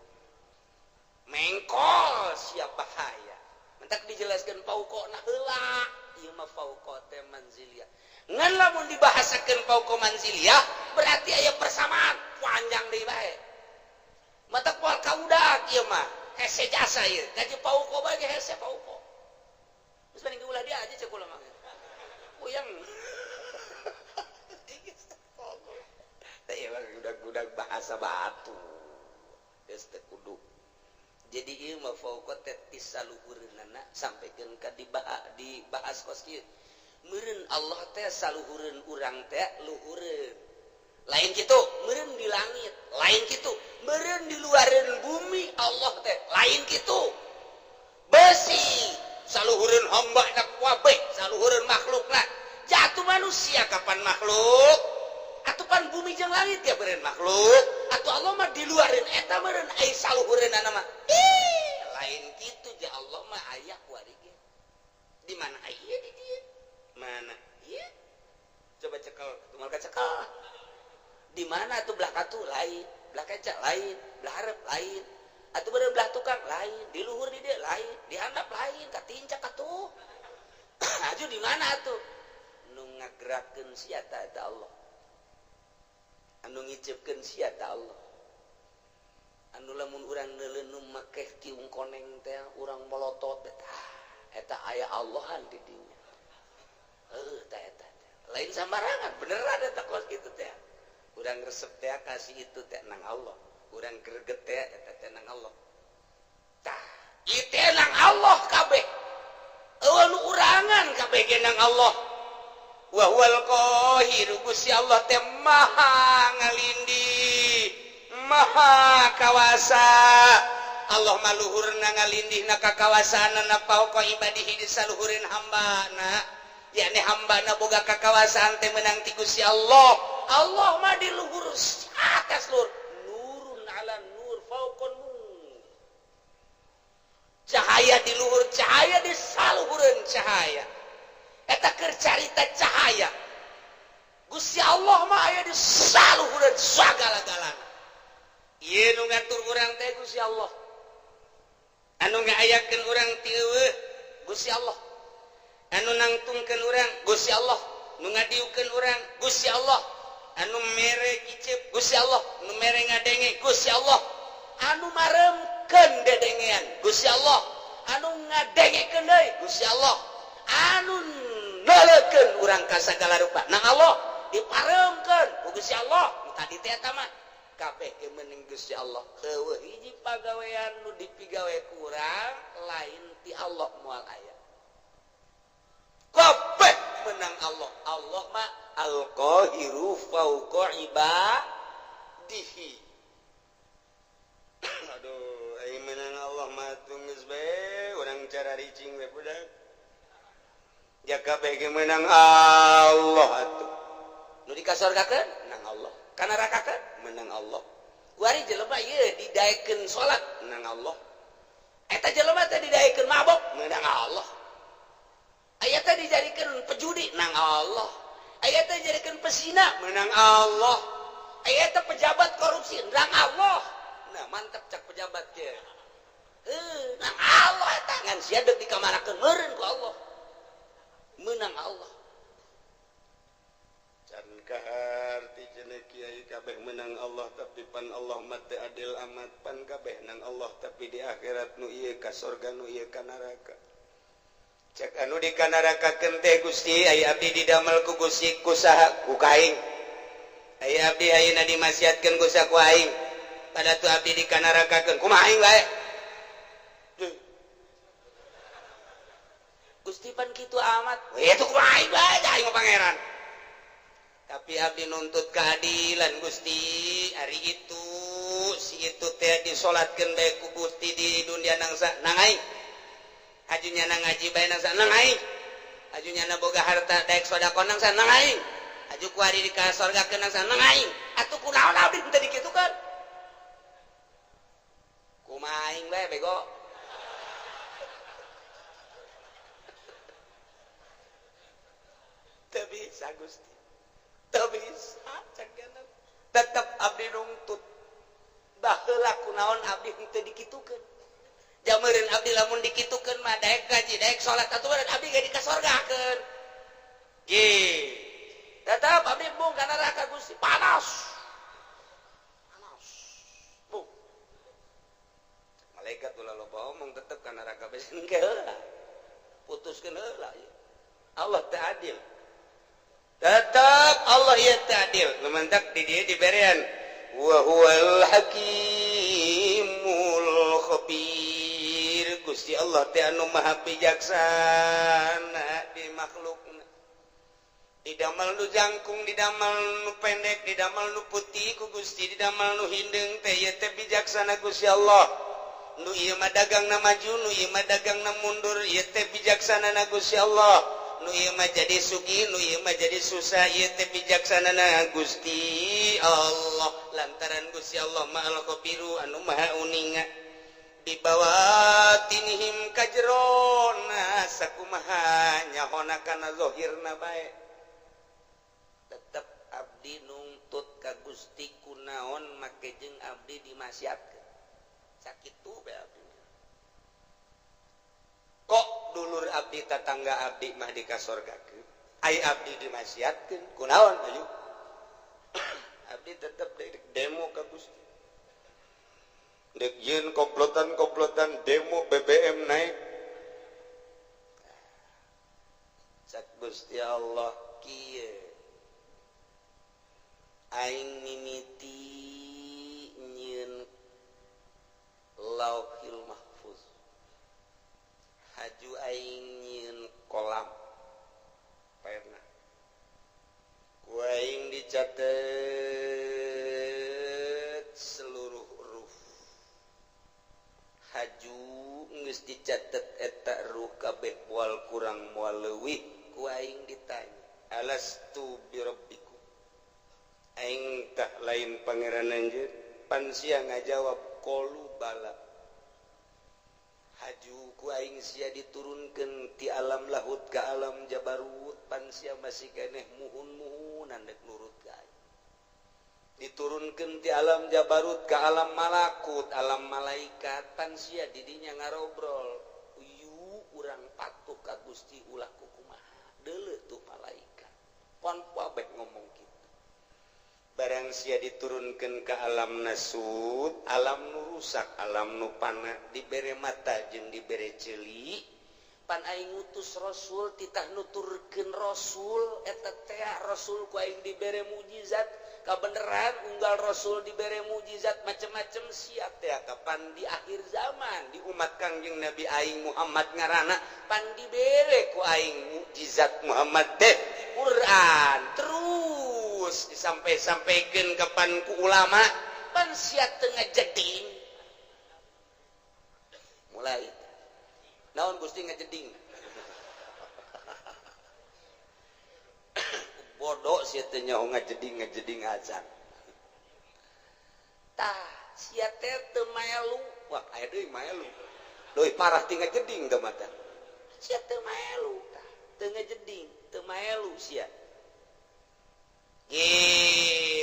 mengkol siap bahaya mentak dijelaskeun fauqana heula ieu mah fauqa teh manziliyah ngan lamun dibahasakeun fauqa manziliyah berarti aya persamaan panjang deui bae mata poal kaudak ieu mah hese jasa ieu gaji fauqa bae ge hese fauqa geus mending ulah dia aja cek ulah mah puyang teh ieu mah budak-budak bahasa batu geus teu kudu jadi ieu mah fauqa teh tisaluhureunana sampikeun ka dibahas kos kieu meureun Allah teh saluhureun urang teh luhureun lain kitu meureun di langit lain kitu meureun di luareun bumi Allah teh lain kitu besi saluhureun hamba na kuabe saluhureun makhlukna jatuh manusia kapan makhluk atupan bumi jeung langit ya beureun makhluk atuh Allah mah di luareun eta meureun ai saluhureunana mah lain kitu ja Allah mah aya ku ari ge di mana aya di dieu mana ieu coba cekel tumal ka cekel di mana atuh belah katu lain belah kaca lain belah hareup lain atuh beureun belah tukang lain di luhur di dieu lain di handap lain ka tincak atuh aju di mana atuh nu ngagerakeun sia eta Allah anu ngicipkeun sia ta Allah anu lamun urang neuleuh make tiung koneng teh urang molotot eta aya Allahan di dinya tah eta lain sambarangan beneran eta kos kitu teh urang resep teh kasih itu teh nang Allah, urang greget teh eta teh nang Allah. Tah, ieu teh nang Allah kabeh. Eueuh nu urangan kabeh ge nang Allah. Wa huwal qahir, Gusti Allah teh maha ngalindih, maha kawasa. Allah maluhurna ngalindihna kakawasaanna pauqa ibadihi di saluhurin hambana. Yakni hambana boga kakawasaan teh menang ti Gusti Allah. Allah mah di luhur atas luhur. Nurun ala nur fauqan nur. Cahaya di luhur cahaya di saluhureun cahaya. Eta keur carita cahaya. Gusti Allah mah aya di saluhureun sagala-galana. Ieu nu ngatur urang teh Gusti Allah. Anu ngaayakeun urang ti eueuh Gusti Allah. Anu nangtungkeun urang Gusti Allah. Nu ngadiukeun urang Gusti Allah. Anu mere gicep Gusti Allah. Nu mere ngadenge Gusti Allah. Anu maremkeun dedengean Gusti Allah. Anu ngadengekeun deui Gusti Allah. Anu nalekeun urang ka sagala rupa nang Allah diparemkeun ku Gusti Allah. Tadi teh eta mah kabeh ge meuning Gusti Allah. Heueuh hiji pagawean nu dipigawe ku urang lain ti Allah moal aya. Kabeh menang Allah. Allah mah al-qahiru fauqa ibadihi. Aduh, ai menang Allah mah geus bae urang cara ricing we budak. Ya kabeh ge menang Allah atuh. Nu dikasorgakeun nang Allah. Kana rakakeun menang Allah. Kuari jelema ieu didaekeun salat menang Allah. Eta jelema teh didaekeun mabok menang Allah. Aya teh dijadikeun pejudi nang Allah. Aya teh dijadikeun pesina menang Allah. Aya teh pejabat korupsi nang Allah. Nah, mantep cak pejabat ge. Nang Allah eta ngan sia deuk dikamanakeun meureun ku Allah. Menang Allah. Can kaharti cenah kiai kabeh menang Allah tapi pan Allah mah teu adil amat, pan kabeh nang Allah tapi di akhirat nu ieu ka surga nu ieu ka neraka. Cek anu di ka nerakakeun teh Gusti aya abdi didamel ku Gusti ku saha ku kaing. Aya abdi ayeuna dimasiatkeun ku saha ku aing. Pada tu abdi di ka nerakakeun kumaha aing wae. Gusti pan kitu amat. Itu kumaha aing wae aing mah pangeran. Tapi abdi nuntut keadilan Gusti. Hari itu si itu teh disolatkeun bae ku Gusti di dunia nangsa nang aing. Ajunya nang ngaji bae nangsa nang aing. Ajunya na boga harta daek sedekah nangsa nang aing. Aju ku ari di ka surgakeun nangsa nang aing. Atuh kunaon abdi teu dikitukeun. Kumaha aing bae bego. Teu bisa Gusti. Teu bisa cakana. Tetep abdi nuntut. Baheula kunaon abdi teu dikitukeun. Jameureun abdi lamun dikitukeun mah daek gaji, daek salat aturan abdi ge dikasorgakeun. Ge. Tetep abdi bung ka neraka Gusti panas. Panas. Bung. Malaikat ulah loba omong tetep ka neraka besen ge heula. Putuskeun heula. Allah teu adil. Tetap Allah ya ta'adil. Lumantak di dia diberian. Wa huwal hakimul khabir. Gusti Allah teh anu maha bijaksana di makhlukna. Didamal nu jangkung, didamal nu pendek, didamal nu putih ku Gusti, didamal nu hindeng teh ieu teh bijaksana Gusti Allah. Nu ieu mah dagangna maju, nu ieu mah dagangna mundur, ieu teh bijaksana na Gusti Allah. Nu ieu mah jadi sugih, nu ieu mah jadi susah, ieu teh bijaksanana Gusti Allah. Lantaran Gusti Allah ma'al khabiru anu maha uninga. Di bawatinihim kajrona sakumaha nyahona kana zahirna bae. Tetep abdi nungtut ka Gusti kunaon make jeung abdi dimasiatkeun. Sakitu bae abdi. Kok dulur abdi tetangga abdi mah dikasorgakeun ai abdi dimasiatkeun kunaon aju abdi tetep demo ka Gusti dek yeun komplotan demo BBM naik cak Gusti Allah kieu aing dicatat seluruh huruf haju geus dicatat eta ruh kabeh moal kurang moal leuwih ku aing ditanya alastu birabbikum aing tah lain pangeran anjeun pan sia ngajawab qalu bala haju ku aing sia diturunkeun ti alam lahut ka alam jabarut pan sia masih keneh muhun-muhunan dek nurut ka aing diturunkeun ti alam jabarut ka alam malakut alam malaikat pan sia didinya ngarobrol uyu urang patuh ka Gusti ulah kumaha deuleu tuh malaikat pon babeh ngomong kitu barang sia diturunkeun ka alam nasud alam nu rusak alam nu pana dibere mata jeung dibere ceuli pan aing ngutus rasul titah nuturkeun rasul eta teh rasul ku aing dibere mukjizat kabeneran unggal rasul dibere mukjizat macem-macem sia teh kapan di akhir zaman di umat Kangjeng Nabi aing Muhammad ngaranna pan dibere ku aing mukjizat Muhammad teh Quran terus disampai-sampaikan kapan ku ulama pan sia teu ngajeding mulai naon Gusti ngajeding bodoh sia teh nyaho ngajeding azan tah sia teh teu melu wah aya deui melu leuwih parah ti ngajeding teh mata sia teu melu tah teu ngajeding teu melu sia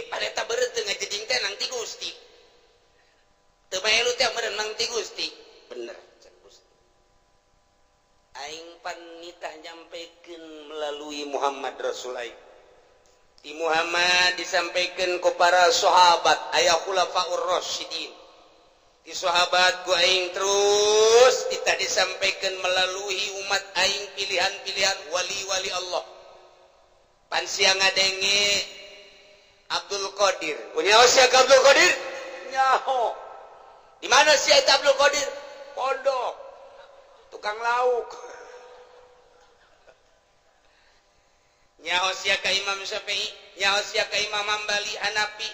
pareta beureut teu ngajeding teh nang ti Gusti teu melu teh meureun nang ti Gusti bener cek Gusti aing pan nitah nyampikeun melalui Muhammad Rasul aing di Muhammad disampaikan ke para sahabat aya khulafaur rasyidin di sahabat ku aing terus kita disampaikan melalui umat aing pilihan-pilihan wali-wali Allah pan sia ngadenge Abdul Qadir punya sia Abdul Qadir nyaho di mana sia Abdul Qadir pondok tukang lauk nyaho sia ka Imam Syafi'i nyaho sia ka Imam Hambali Hanafi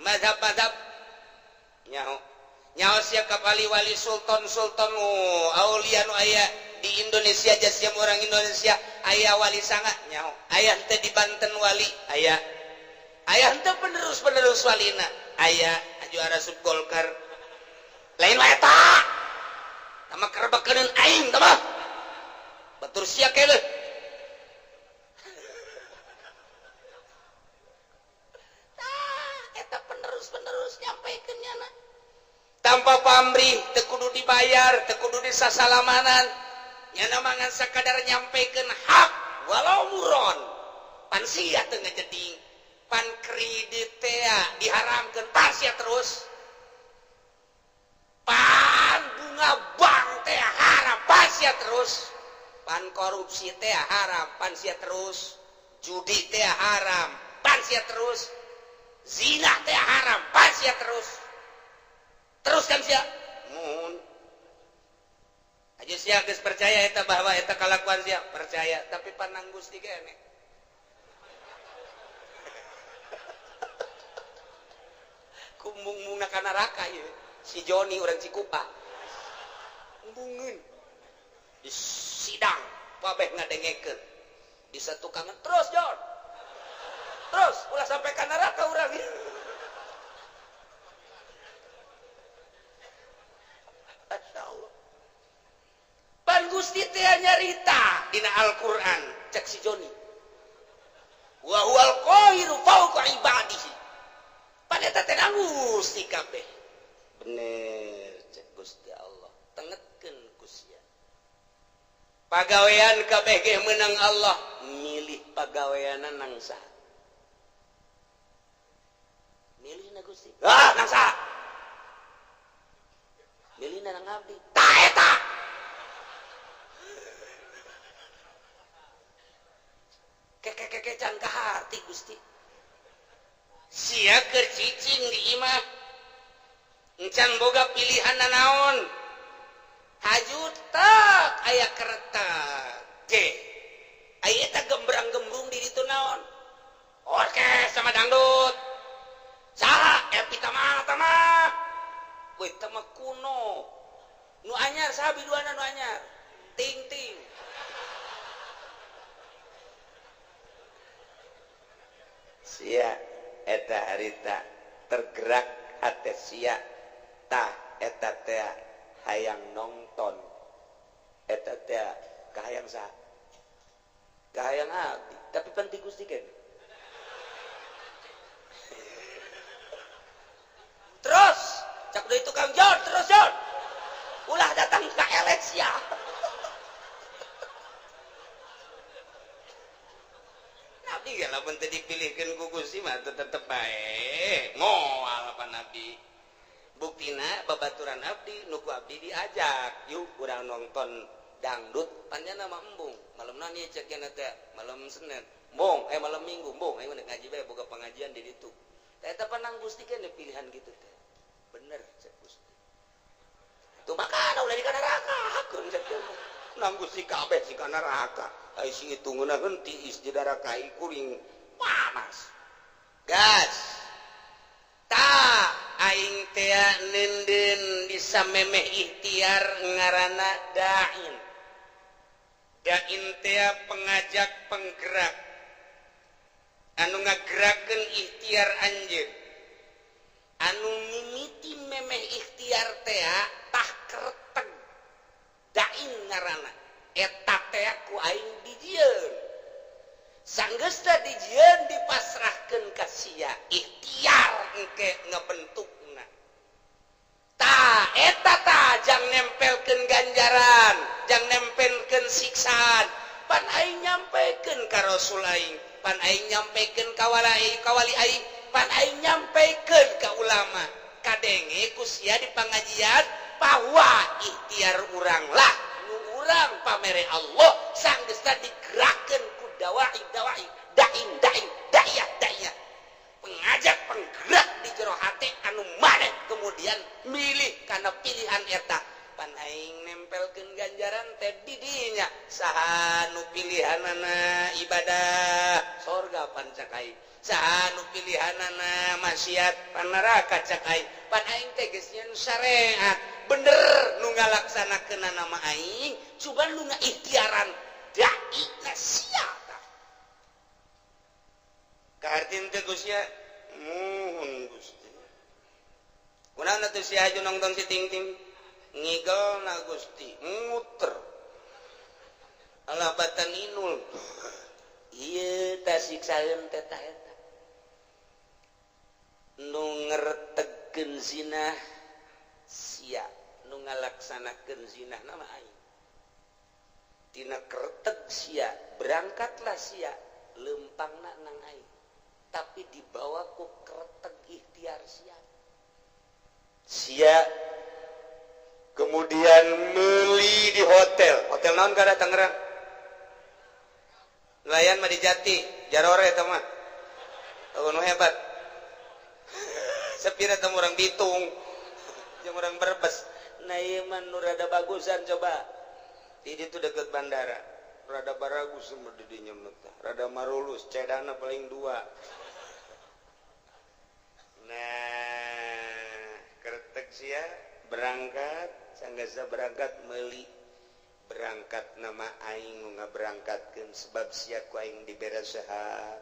mazhab-mazhab nyaho sia ka wali sultan aulia nu aya di Indonesia aja sia orang Indonesia aya wali sangat nyaho aya teh di Banten wali aya teh penerus walina aya juara sub Golkar lain wae eta tama kerebekeun aing tama batur sia keleh penerus nyampaikeunnya na tanpa pamrih teu kudu dibayar teu kudu disasalamanan nya mangan sakadar nyampaikeun hak walau muron pan sia teu ngajeding pan kredit teh diharamkeun tas sia terus pan bunga bank teh haram pan sia terus pan korupsi teh haram pan sia terus judi teh haram pan sia terus zina teh haram pas ya teruskan sia mun aja sia geus percaya eta bahwa eta kalakuan sia percaya tapi panang Gusti keneh kumbung-mungna ka neraka ieu si Joni urang Cikupa kumbungeun di sidang babeh ngadengekeun di satukangan terus Jon terus ulah sampai ke neraka urang Masya Allah pan Gusti teh nyarita dina Al-Qur'an cek si Joni wa huwal qahiru fawqa ibadihi pan eta teh Gusti kabeh bener cek Gusti Allah tengetkeun ku sia pagawean kabeh ge meunang Allah milih pagaweana nang saha milihna Gusti nang saha milihna nang abdi tah eta keke can ka hati Gusti sia keur cicing di imah encan boga pilihan naon hajut tak aya keretak ge aya eta gembrang-gembrung di ditu naon orkes sama dangdut saha epi tamah weh tamah kuno nu anyar saha biduana nu anyar ting ting sia eta harita tergerak hate sia tah eta teh hayang nonton eta teh kahayang saha kahayang abdi tapi penting Gusti kan terus cak deui tukang John terus John ulah datang ke eleksi ya nabi kan lamun teu dipilihkeun ku Gusti mah tetep bae moal apa nabi buktina babaturan abdi nuku abdi diajak yuk urang nonton dangdut panjana mah embung malam nani cek teh malam Senin embung malam Minggu embung aing ngaji bae boga pengajian di ditu eta panang Gusti kan pilihan gitu teh bener cek Gusti tuh makana ulah di neraka hakeun cek nang Gusti kabeh si kana neraka ai si hitungna heuti is di neraka kuring panas gas ta aing teh nenden bisa memeh ikhtiar ngaranna dain teh pengajak penggerak anu ngagerakeun ikhtiar anjeun anu mimiti memeh ikhtiar teh tah kereteg dain ngaranna eta teh ku aing dijieun sanggeus teh dijieun dipasrahkeun ka sia ikhtiar engke ngabentukna ta eta ta jang nempelkeun ganjaran jang nempelkeun siksaan pan aing nyampekeun ka rasul aing pan aing nyampekeun ka kawali aing pan aing nyampekeun ka ulama kadenge ku sia di pangajian bahwa ikhtiar urang lah nu urang pamere Allah sanggeus digerakkeun ku dawai daiyah pengajak penggerak di jero hati anu maneh kemudian milih karena pilihan eta pan aing nempelkeun ganjaran teh di dinya saha nu pilihanana ibadah sorga pan cak aing saha nu pilihanana maksiat pan neraka cak aing pan aing teh geus nyen syariat bener nu ngalaksanakeun nama aing coba nu ngaikhtiaran dai na sia kahartin teh Gusti muhun Gusti kunaon atuh si haju nongtong si ting-ting ngigelna Gusti muter alabatan inul ieu tah siksaeun teh tah eta nu ngeretegkeun zinah sia nu ngalaksanakeun zinah nama aing tina kereteg sia berangkatlah sia lempangna nang aing tapi dibawa ku kereteg ikhtiar sia kemudian meuli di hotel naon kada Tangerang nelayan mah di Jati Jarore eta mah nu hebat sepira teh urang Bitung jeung urang Brebes nah ieu mah nu rada bagusan coba di ditu deket bandara rada baragus mah di dinya mah rada marulus cedana paling 2 nah keretek sia berangkat sanggeus berangkat meuli berangkat nama aing nu ngaberangkatkeun sebab sia ku aing dibere sehat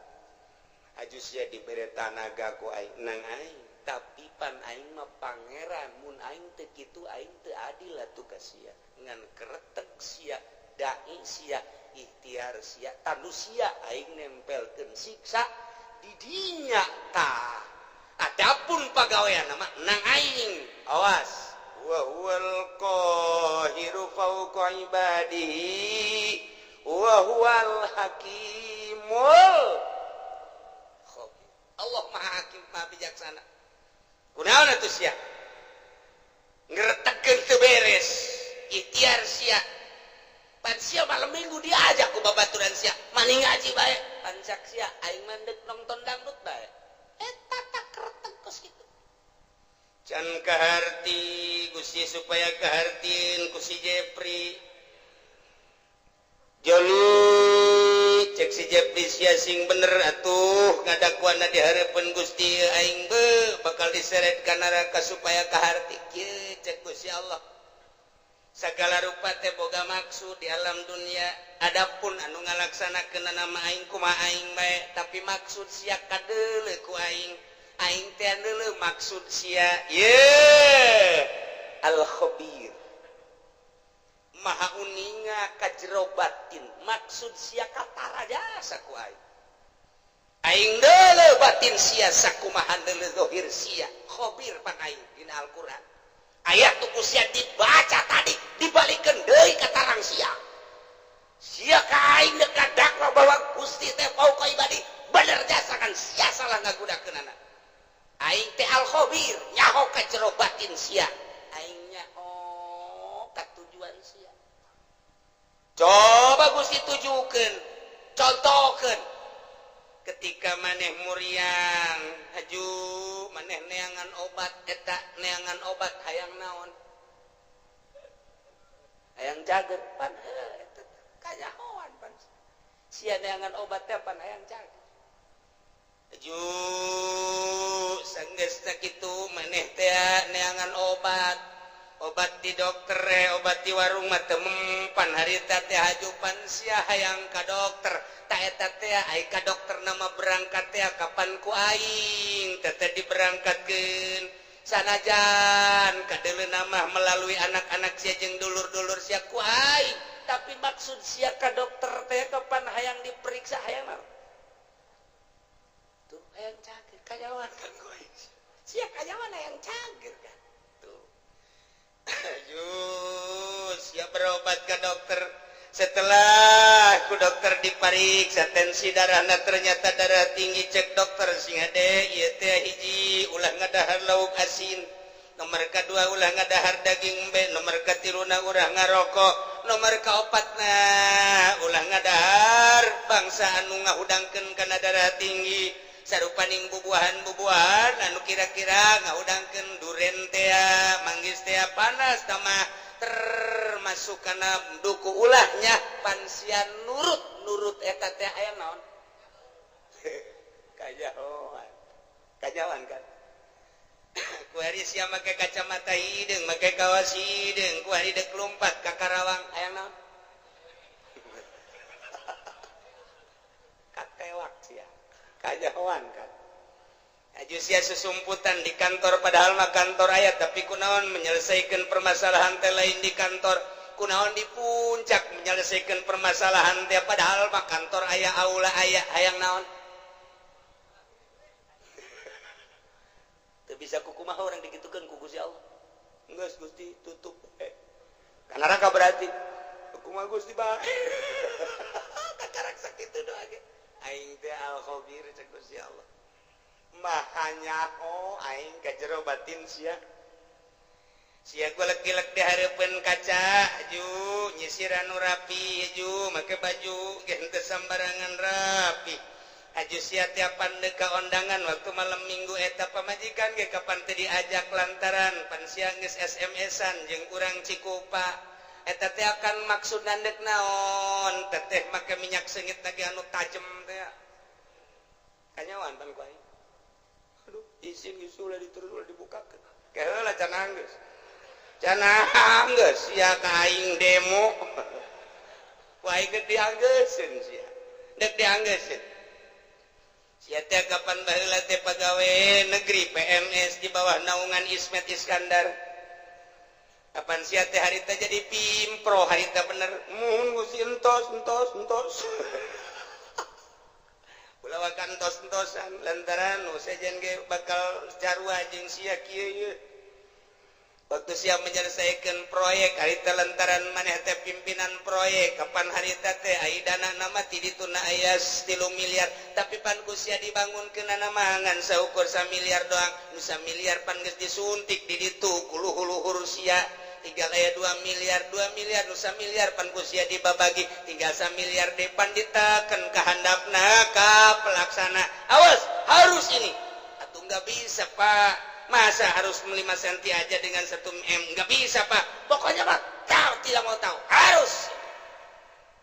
aju sia dibere tanaga ku aing nang aing tapi pan aing mah pangeran mun aing teu kitu aing teu adil atuh ka sia ngan keretek sia dai sia ikhtiar sia tanu sia aing nempelkeun siksa di dinya tah adapun pagawean nama nang aing awas wa huwal qahiru fawqa ibadihi wa huwal hakimul khabir Allah maha hakim maha bijaksana kunaon atuh sia ngretegkeun teu beres ikhtiar sia pan sia malam minggu diajak ku babaturan sia mani ngaji bae pan cak sia aing mandek nonton dangdut bae eta tak kereteg kos kitu can kaharti Gusti supaya kahartin ku si Jepri Joli cek si Jepri sia sing bener atuh ngadakuanna di hareupeun Gusti aing bakal diseret ka neraka supaya kaharti kieu cek Gusti Allah. Sagala rupa teh boga maksud di alam dunia. Adapun anu ngalaksanakeun nama aing kumaha aing bae, tapi maksud sia kadeuleu ku aing. Aing teh deuleu maksud sia. Al-Khabir. Maha uninga ka jero batin. Maksud sia katara jasa ku aing. Aing deuleu batin sia sakumaha deuleu zahir sia. Khabir pan aing dina Al-Qur'an. Ayat tuku sia dibaca tadi dibalikeun deui ka tarang sia. Sia ka aing deuk dakwa bahwa Gusti teh fauqa ibadi bener jasa kan sia salah ngagudakeunana. Aing teh al-khabir nyaho ka jero batin sia. Aing nyaho ka tujuan sia. Coba Gusti tujukeun, contohkeun. Ketika maneh muriang haju maneh neangan obat eta neangan obat hayang naon hayang cager pan eta kayahoan pan sia neangan obat teh pan hayang cager haju sanggeus sakitu maneh teh neangan obat di dokter obat di warung mah teu mempan harita teh haju pan sia hayang ka dokter ta eta teh ai ka dokter nama berangkat teh kapan ku aing teh diberangkatkeun sanajan kadeuleuna mah melalui anak-anak sia jeung dulur-dulur sia ku aing tapi maksud sia ka dokter teh kapan hayang diperiksa hayang naon tuh hayang cager kayawan kan ku aing sia kayawan hayang cager kan tuh sia berobat ka dokter. Setelah ku dokter dipariksa tensi darahna ternyata darah tinggi cek dokter sing hade ieu teh hiji ulah ngadahar lauk asin, nomor kadua ulah ngadahar daging embe, nomor katiluna ulah ngarokok, nomor kaopatna ulah ngadahar bangsa anu ngahudangkeun kana darah tinggi sarupaning bubuahan anu kira-kira ngahudangkeun duren teh manggis teh panas tamah termasuk kana duku ulahnya pansian nurut eta teh aya naon kajawan kan ku hari sia make kacamata hideung make kawas hideung ku hari deuk lompat ka Karawang aya naon katewak sia kajawan kan aju sia susumputan di kantor padahal mah kantor aya tapi kunaon menyelesaikan permasalahan teh lain di kantor kunaon di puncak menyelesaikan permasalahan teh padahal mah kantor aya aula aya hayang naon teu bisa kukumaha urang digitukeun ku Gusti Allah geus Gusti tutup kana raka berarti kumaha Gusti bae kakarak sakitu doa ge aing teh al-khabir cek Gusti Allah mahanya aing ka jero batin sia ku lek-lek di hareupeun kaca aju nyisir anu rapi aju make baju ge henteu sambarangan rapi aju sia tiapan deuk ka ondangan waktu malam minggu eta pamajikan ge kapan teu diajak lantaran pan sia geus SMS-an jeung urang Cikupa eta teh akan maksud nandek naon teteh make minyak seungit lagi anu tajem teh kanyawan pan ku aing izin ulah diterus ulah dibukakeun keheula can anggeus sia ka aing demo ku aing geus dianggeuskeun sia deuk dianggeuskeun sia teh kapan baheula teh pagawe negeri PMS di bawah naungan Ismet Iskandar kapan sia teh harita jadi pimpro harita bener muhun Gusti entos ulah kantos-entosan lantaran sajen ge bakal carua jeung sia kieu waktu sia menyelesaikan proyek harita lantaran maneh teh pimpinan proyek kapan harita teh ai dana nama ti dituna aya 3 miliar tapi pan ku sia dibangunkeun nama ngan saukur 1 miliar doang nu 1 miliar pan geus disuntik di ditu ku luhur-luhur sia tinggal aya 2 miliar nu 1 miliar pan ku sia dibabagi tinggal 1 miliar depan diteken ka handapna ka pelaksana awas harus ini atuh enggak bisa Pak masa harus 5 senti aja dengan 1 M enggak bisa Pak pokoknya Pak tidak mau tahu harus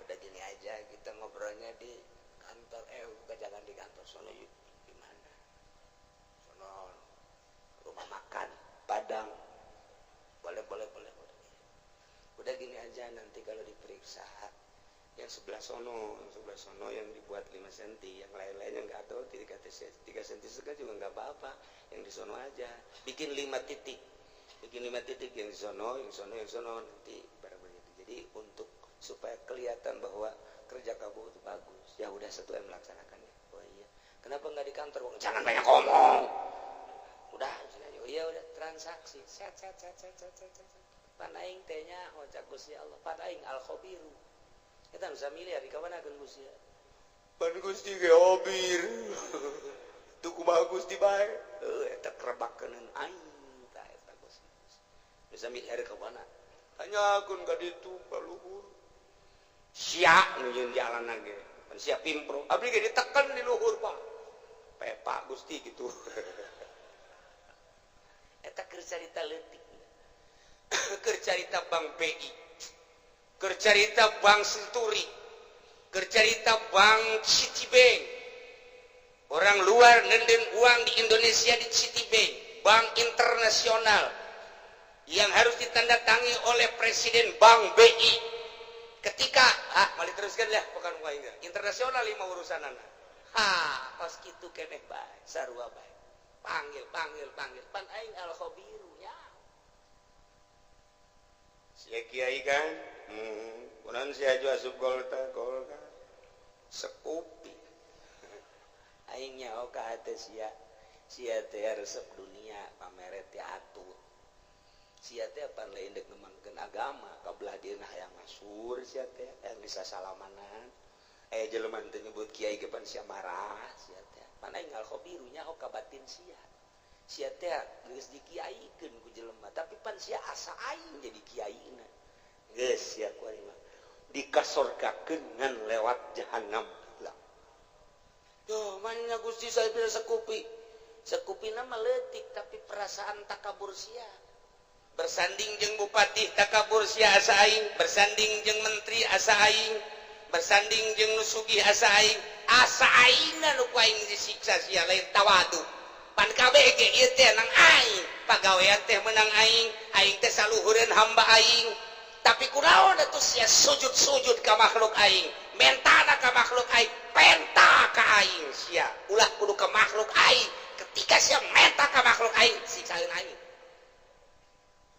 udah gini aja kita ngobrolnya di kantor yang sebelah sono yang dibuat 5 cm, yang lain-lainnya nggak tahu 3 cm juga nggak apa-apa, yang di sono aja bikin 5 titik yang di sono nanti barang begitu. Jadi untuk supaya kelihatan bahwa kerja kamu itu bagus, ya udah 1M melaksanakannya. Oh iya, kenapa nggak di kantor? Jangan banyak ngomong, udah oh iya udah transaksi set pan aing teh nya hojak Gusti Allah, pan aing al khabiru kita bisa miliar di kamanakeun Gusti pan Gusti ge khabir tuh kumaha Gusti bae eta kerebakeun aing tah eta Gusti bisa miliar ka mana tanyakeun ka ditu ka luhur sia nu yeun jalanna ge pan sia pimpro abdi ge diteken di luhur Pak pepa Gusti gitu eta keur carita leutik keur carita Bank BI, keur carita Bank Senturi, keur carita Bank Citibank. Orang luar nenden uang di Indonesia di Citibank, bank internasional yang harus ditandatangani oleh Presiden Bank BI. Ketika mali teruskan lah bukan uang internasional 5 urusanana. Pas kitu keneh bae, sarua bae. Panggil pan aing al khabiru nya. Sia kiai kan kunaon sia aju asup golka sekupi aing nyaho ka hate sia teh resep dunia pamere teh atuh sia teh pan lain dek ngembangkeun agama kabelah dieuna hayang masur sia teh hayang bisa salamanan jelema teh nyebut kiai ge pan sia marah sia teh pan aing al khabiru nyaho ka batin sia teh geus dikiaikeun ku jelema tapi pan sia asa aing jadi kiaina geus sia ku ari mah dikasorgakeun ngan lewat jahanam lah yo manya Gusti saya bisa sekupina mah leutik tapi perasaan takabur sia bersanding jeung bupati takabur sia asa aing bersanding jeung menteri asa aing bersanding jeung nu sugih asa aingna nu ku aing disiksa sia lain tawadu pan kabeh ge ieu teh nang aing pagawean teh menang aing teh saluhureun hamba aing tapi kunaon atuh sia sujud ka makhluk aing mentana ka makhluk aing penta ka aing sia ulah kudu ka makhluk aing ketika sia menta ka makhluk aing siksaeun aing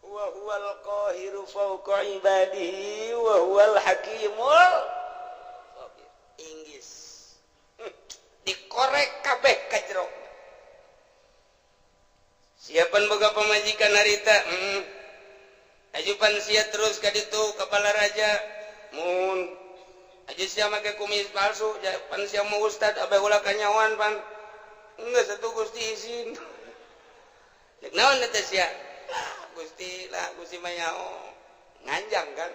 wa huwal qahiru fawqa ibadihi wa huwal hakimul khabir inggis dikorek kabeh ka jero siapan boga pamajikan harita ajupan sia terus ka ditu kepala raja mun aja sia make kumis palsu pan sia mau ustad abah ulah kanyawan pan enggak satu Gusti izin cek naon teh sia Gusti mah nyaho nganjang kan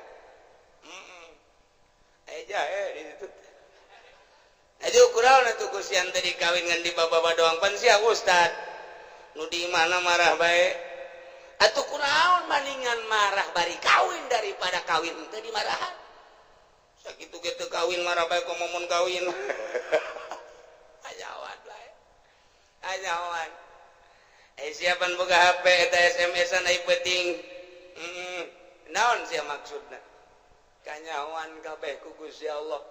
aja di situ aja kunaon atuh Gusti ante dikawin ngan di baba doang pan sia ustad nu di mana marah bae atuh kunaon maningan marah bari kawin daripada kawin teu dimarahan sakitu ge teu kawin marah bae ku momon kawin ajawan bae ajawan siapan boga HP eta SMS-an ai penting naon sia maksudna kanyahoan kabeh ku Gusti Allah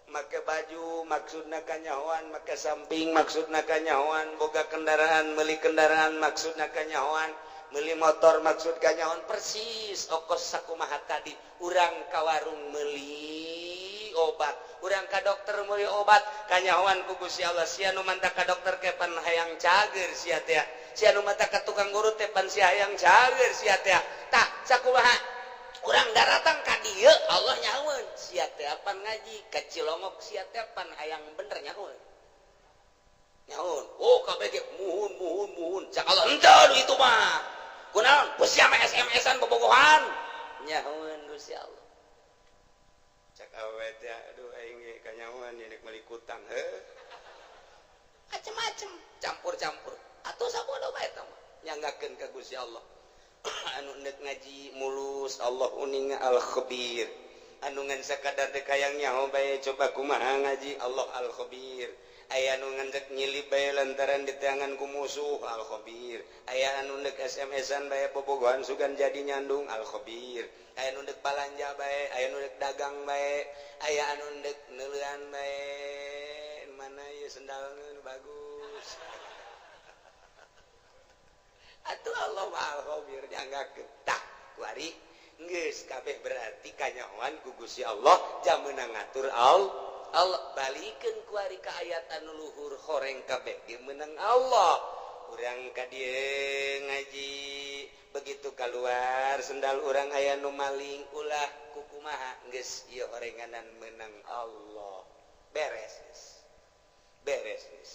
make baju maksudna kanyahoan make samping maksudna kanyahoan boga kendaraan meuli kendaraan maksudna kanyahoan meuli motor maksud kanyahoan persis okos sakumaha tadi urang ka warung meuli obat urang ka dokter meuli obat kanyahoan ku Gusti Allah sia nu manta ka dokter ke pan hayang cager sia teh sia nu manta ka tukang urut teh pan sia hayang cager sia teh tah sakumaha urang daratang ka dieu Allah nyaweun sia teh pan ngaji ka Cilongok sia teh pan hayang bener nyaweun oh kabeh ge muhun cak Allah henteu itu mah kunaon sia mah SMS-an bobogohan nyaweun Gusti Allah cak awe teh aduh aing ge kanyaweun yeuk meuli kutang macem-macem campur-campur atuh sabodo bae eta mah nyanggakeun ka Gusti Allah anu neuk ngaji mulus Allah uning al khabir anu ngan sakadar teh kayang nyaho bae coba kumaha ngaji Allah al khabir aya anu ngendek nyilip bae lantaran diteangan ku musuh al-khabir, aya anu ndek SMS-an bae bobogohan sugan jadi nyandung al-khabir, aya anu ndek balanja bae, aya anu ndek dagang bae, aya anu ndek neuleuan bae, mana ieu sendalna bagus. Atuh Allah al-khabir dianggakeun tah kuari geus kabeh berarti kanyahoan ku Gusti Allah jameuna ngatur Allah balikeun ku ari ka ayat anu luhur horeng kabeh ge meunang Allah. Urang ka dieu ngaji begitu keluar sendal urang aya nu maling ulah kukumaha geus ieu horenganan meunang Allah. Beres geus.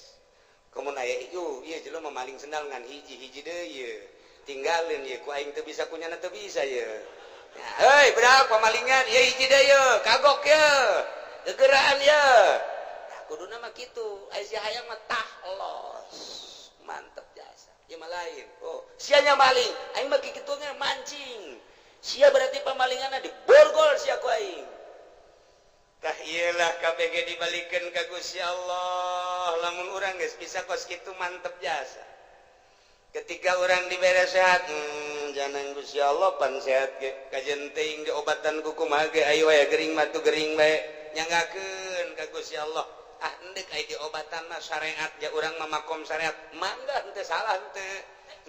Komun aya ieu jelema maling sendal ngan hiji-hiji deui ieu. Tinggalin ieu ku aing teu bisa kunyana teu bisa ieu. Hei, budak pamalingan, ieu hiji deui ieu, kagok ieu. Gegeraan ya. Nah, kuduna mah kitu. Aisyah hayang mah tahlos. Mantep jasa. Ya mah lain. Oh, sianya maling, aing mah kitu ge mancing. Sia berarti pamalinganna diborgol sia ku aing. Tah ieu lah kabeh ge dibalikeun ka Gusti Allah. Lamun urang geus bisa kos kitu mantep jasa. Ketika orang dibere sehat, jangan Gusti Allah pan sehat ge. Kajen teuing diobatan ku kumaha ge ayo aya gering matu gering bae. Nyanggakeun ka Gusti Allah. Ah endek aya diobatan mah syariat ja urang mah makom syariat. Mangga henteu salah henteu.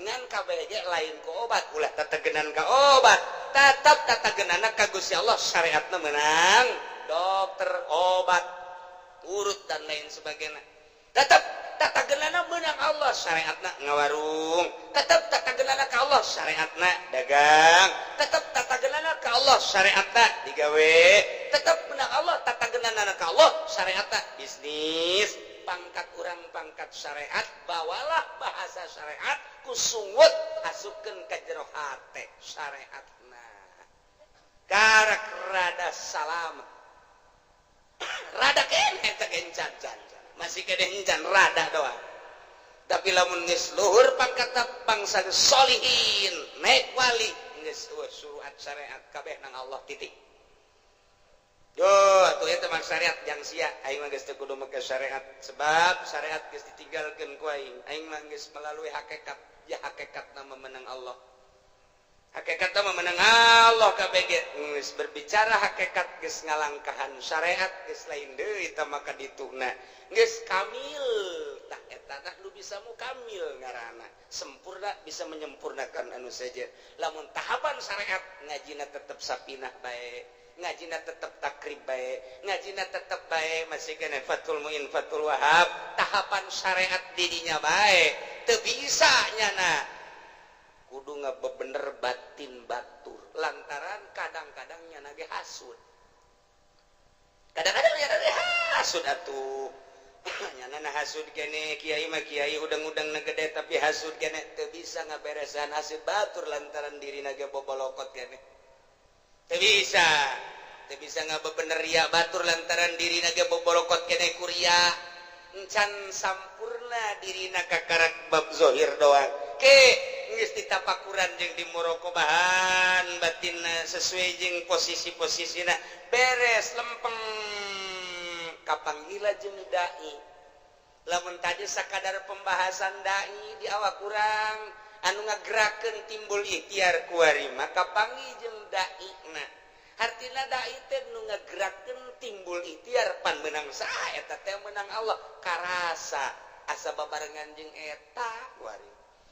Ngan kabeh ge lain ku obat ulah tatagenan ka obat. Tetep tatagenana ka Gusti Allah syariatna meunang. Dokter, obat, urut dan lain sebagainya. Tetep tatagenana meunang Allah syariatna ngawarung. Tetep tatagenana ka Allah syariatna dagang. Tetep tatagenana ka Allah syariatna digawe. Tetep meunang Allah tatagenana ka Allah syariatna bisnis. Pangkat urang pangkat syariat, bawalah bahasa syariat ku sungut asupkeun ka jero hate syariatna. Karak rada salam. Rada kene teh encan-encan. Masih kede encan rada doang. Tapi lamun geus luhur pangkat bangsa solihin, naik wali geus suruat syariat kabeh nang Allah titik. Yo atuh eta mah syariat jang sia aing mah geus teu kudu make syariat sebab syariat geus ditinggalkeun ku aing. Aing mah geus melalui hakikat, ya hakikatna memenang Allah. Hakikatna memenang Allah kabeh ge geus berbicara hakikat geus ngalangkahan syariat geus lain deui tah maka dituna. Geus kamil tah eta tah nu bisa mu kamil ngaranna. Sempurna bisa menyempurnakan anu saja. Lamun tahapan syariat ngajina tetep sapinah bae, ngajina tetep takrib bae, ngajina tetep bae masih kena Fathul Muin Fathul Wahab, tahapan syariat didinya bae. Teu bisa nyana. Kudu ngabebener batin batur lantaran kadang-kadang nyana ge hasud. Kadang-kadang nyana ge hasud atuh. Nyana hasud kene kiai mah kiai udang-udang na gede tapi hasud kene teu bisa ngaberesan hasud batur lantaran dirina ge bobolokot kene. Teu bisa ngabebener ria batur lantaran dirina ge bobolokot kene kuria. Encan sampurna dirina kakarak bab zohir doang. Ke geus ditapakuran jeung dimorokobahan batinna sesuai jeung posisi-posisina beres lempeng kapanggila jeung dai. Lamun tadi sakadar pembahasan dai di awak urang anu ngagerakeun timbul ikhtiar kuari maka panggih jeung daina. Artina dai teh nu ngagerakeun timbul ikhtiar pan meunang saha eta teh meunang Allah karasa asa babarengan jeung eta kuari.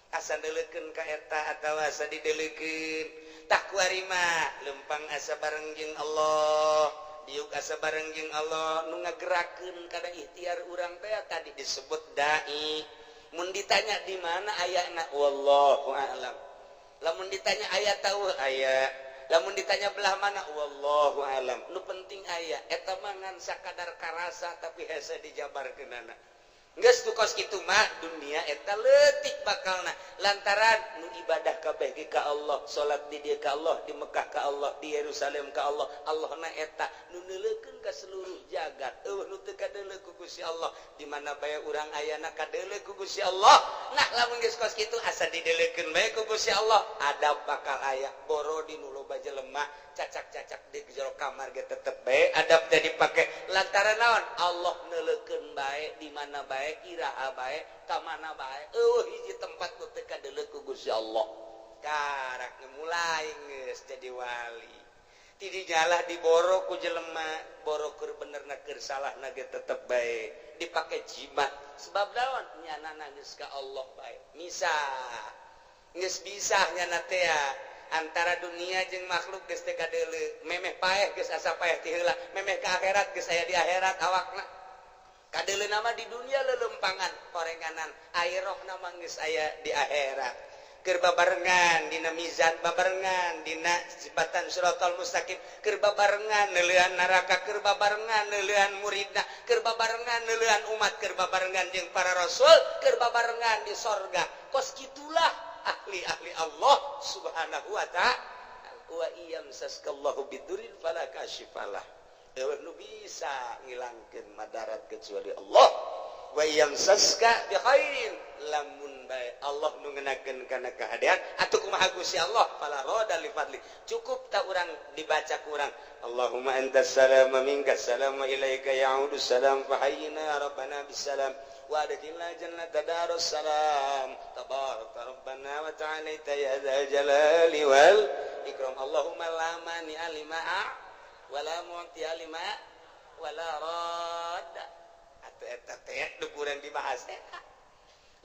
Asa deleukeun ka eta atawa asa dideleukeun tah kuari mah lempang asa bareng jeung Allah diuk asa bareng jeung Allah nu ngagerakeun kana ikhtiar urang teh tadi disebut dai. Mun ditanya di mana ayana wallahu a'lam. Lamun ditanya aya tahu aya. Lamun ditanya belah mana wallahu a'lam. Nu penting aya eta mah ngan sakadar karasa tapi hese dijabarkeunana. Geus tukos kitu mah dunia eta leutik bakalna lantaran nu ibadah kabeh ge ka Allah, salat di dieu ka Allah, di Mekah ka Allah, di Yerusalem ka Allah. Allahna eta nu neuleukeun ka seluruh jagat. Nu teu kadeuleu ku Gusti Allah, di mana bae urang ayana kadeuleu ku Gusti Allah, nah lamun geus kos kitu asa didelekeun bae ku Gusti Allah adab bakal aya boro di nu loba jelema cacak-cacak di jero kamar ge tetep bae adab teh dipake lantaran naon Allah neulekeun bae di mana bae iraha bae ka mana bae hiji tempat nu teu kadeuleuk ku Gusti Allah karak mulai geus jadi wali Tidi jalah diboro ku jelema boro keur benerna keur salahna ge tetep bae dipake jimat sebab daon nyanana geus ka Allah bae misah geus bisa nyana teh antara dunia jeung makhluk geus teh kadeuleu memeh paeh geus asa paeh ti heula memeh ka akhirat geus aya di akhirat awakna kadeuleu nama di dunia lelempangan korenganan ayerohna mah geus aya di akhirat keur babarengan dina mizan babarengan dina sifatan siratal mustaqim keur babarengan neuleuan neraka keur babarengan neuleuan muridna keur babarengan neuleuan umat keur babarengan jeung para rasul keur babarengan di sorga kos kitulah ahli-ahli Allah subhanahu wa ta'ala wa iyamsaskallahu bidurin fala kashifalah nu bisa ngilangkeun madarat kecuali Allah wa yamsaska bi khairin lamun bae Allah nu ngeunakeun kana kahadean atuh kumaha Gusti Allah fala roda li fadli cukup ta urang dibaca ku urang Allahumma antas salam wa minkas salam wa ilaika ya'udu salam fa hayyina ya rabbana bis salam wa adkhilna jannata darus salam tabaraka rabbana wa ta'ala ya dzal jalali wal ikram Allahumma la mani alima wa la mu'ti alima wa la radda eta teh nu kurang dibahas eta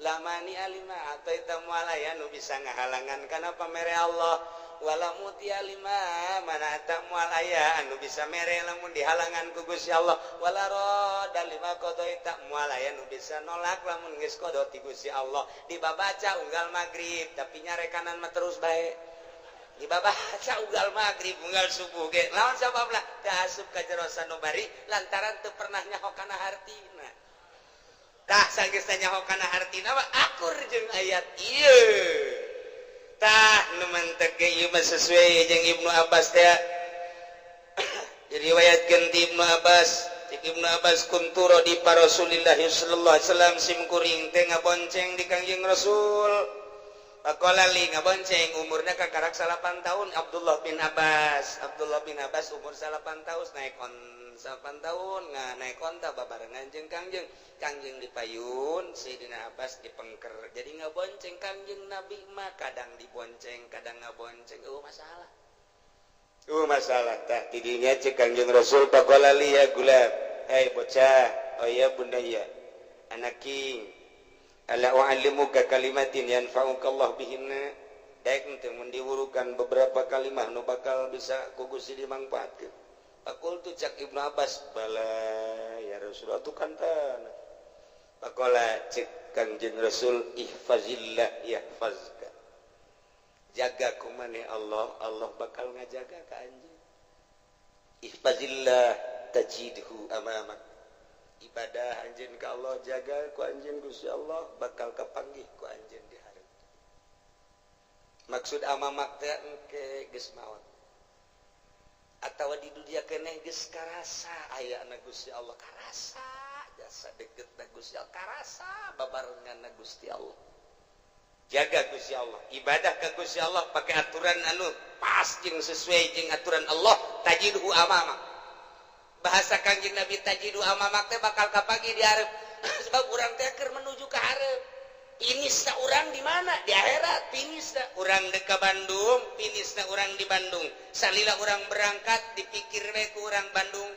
lamani alima atau eta mualaya nu bisa ngahalangan kana pamere Allah wala muti alima mana eta mualaya anu bisa mere lamun dihalangan ku Gusti Allah wala rad lima qada eta mualaya nu bisa nolak lamun geus qada ti Gusti Allah dibabaca unggal magrib tapi nyarekanan mah terus bae dibabaca unggal magrib unggal subuh ge lawan sababna teu asup ka jero sanubari lantaran teu pernah nyaho kana hartina tah sageus nyaho kana hartina mah akur jeung ayat ieu tah nu mantep ge ieu mah sesuai jeung Ibnu Abbas teh diriwayatkeun ti Ibnu Abbas Ibnu Abbas kunturo di Rasulillah sallallahu alaihi wasallam sim kuring teh ngabonceng di Kangjeng Rasul Pakola li ngabonceng umurna kakarak 8 tahun Abdullah bin Abbas umur 8 tahun naik on 8 tahun naik onta babarengan jeung Kangjeng dipayun Sayyidina Abbas dipengker jadi ngabonceng Kangjeng Nabi mah kadang dibonceng kadang ngabonceng masalah tah tidinya cek Kangjeng Rasul pakola li ya gulam hai bocah oh ya bunda ya anak king ala u'allimuka kalimatin yanfa'uka Allah bihinna daek teh mun diwurukan beberapa kalimat nu bakal bisa ku Gusti dimangpaatkeun Pakul tu cak Ibnu Abbas bala ya Rasulullah tu kantana pakola cek Kangjeng Rasul ihfazillah yahfazka jaga ku maneh Allah bakal ngajaga ka anjeun ihfazillah tajidhu amamak ibadah anjeun ka Allah jaga ku anjeun Gusti Allah bakal kapanggih ku anjeun di hareup maksud amamak teh engke geus maot atawa di dunia keneh geus karasa ayana Gusti Allah karasa jasa deukeutna Gusti Allah karasa babarenganna Gusti Allah jaga Gusti Allah ibadah ka Gusti Allah pake aturan anu pas jeung sesuai jeung aturan Allah tajidhu amamak bahasa Kangjeng Nabi tajidu amamak teh bakal kapagi di hareup sebab urang teh keur menuju ka hareup finisna urang di mana di akhirat finisna urang deuk ka Bandung finisna urang di Bandung salila urang berangkat dipikir we ku urang Bandung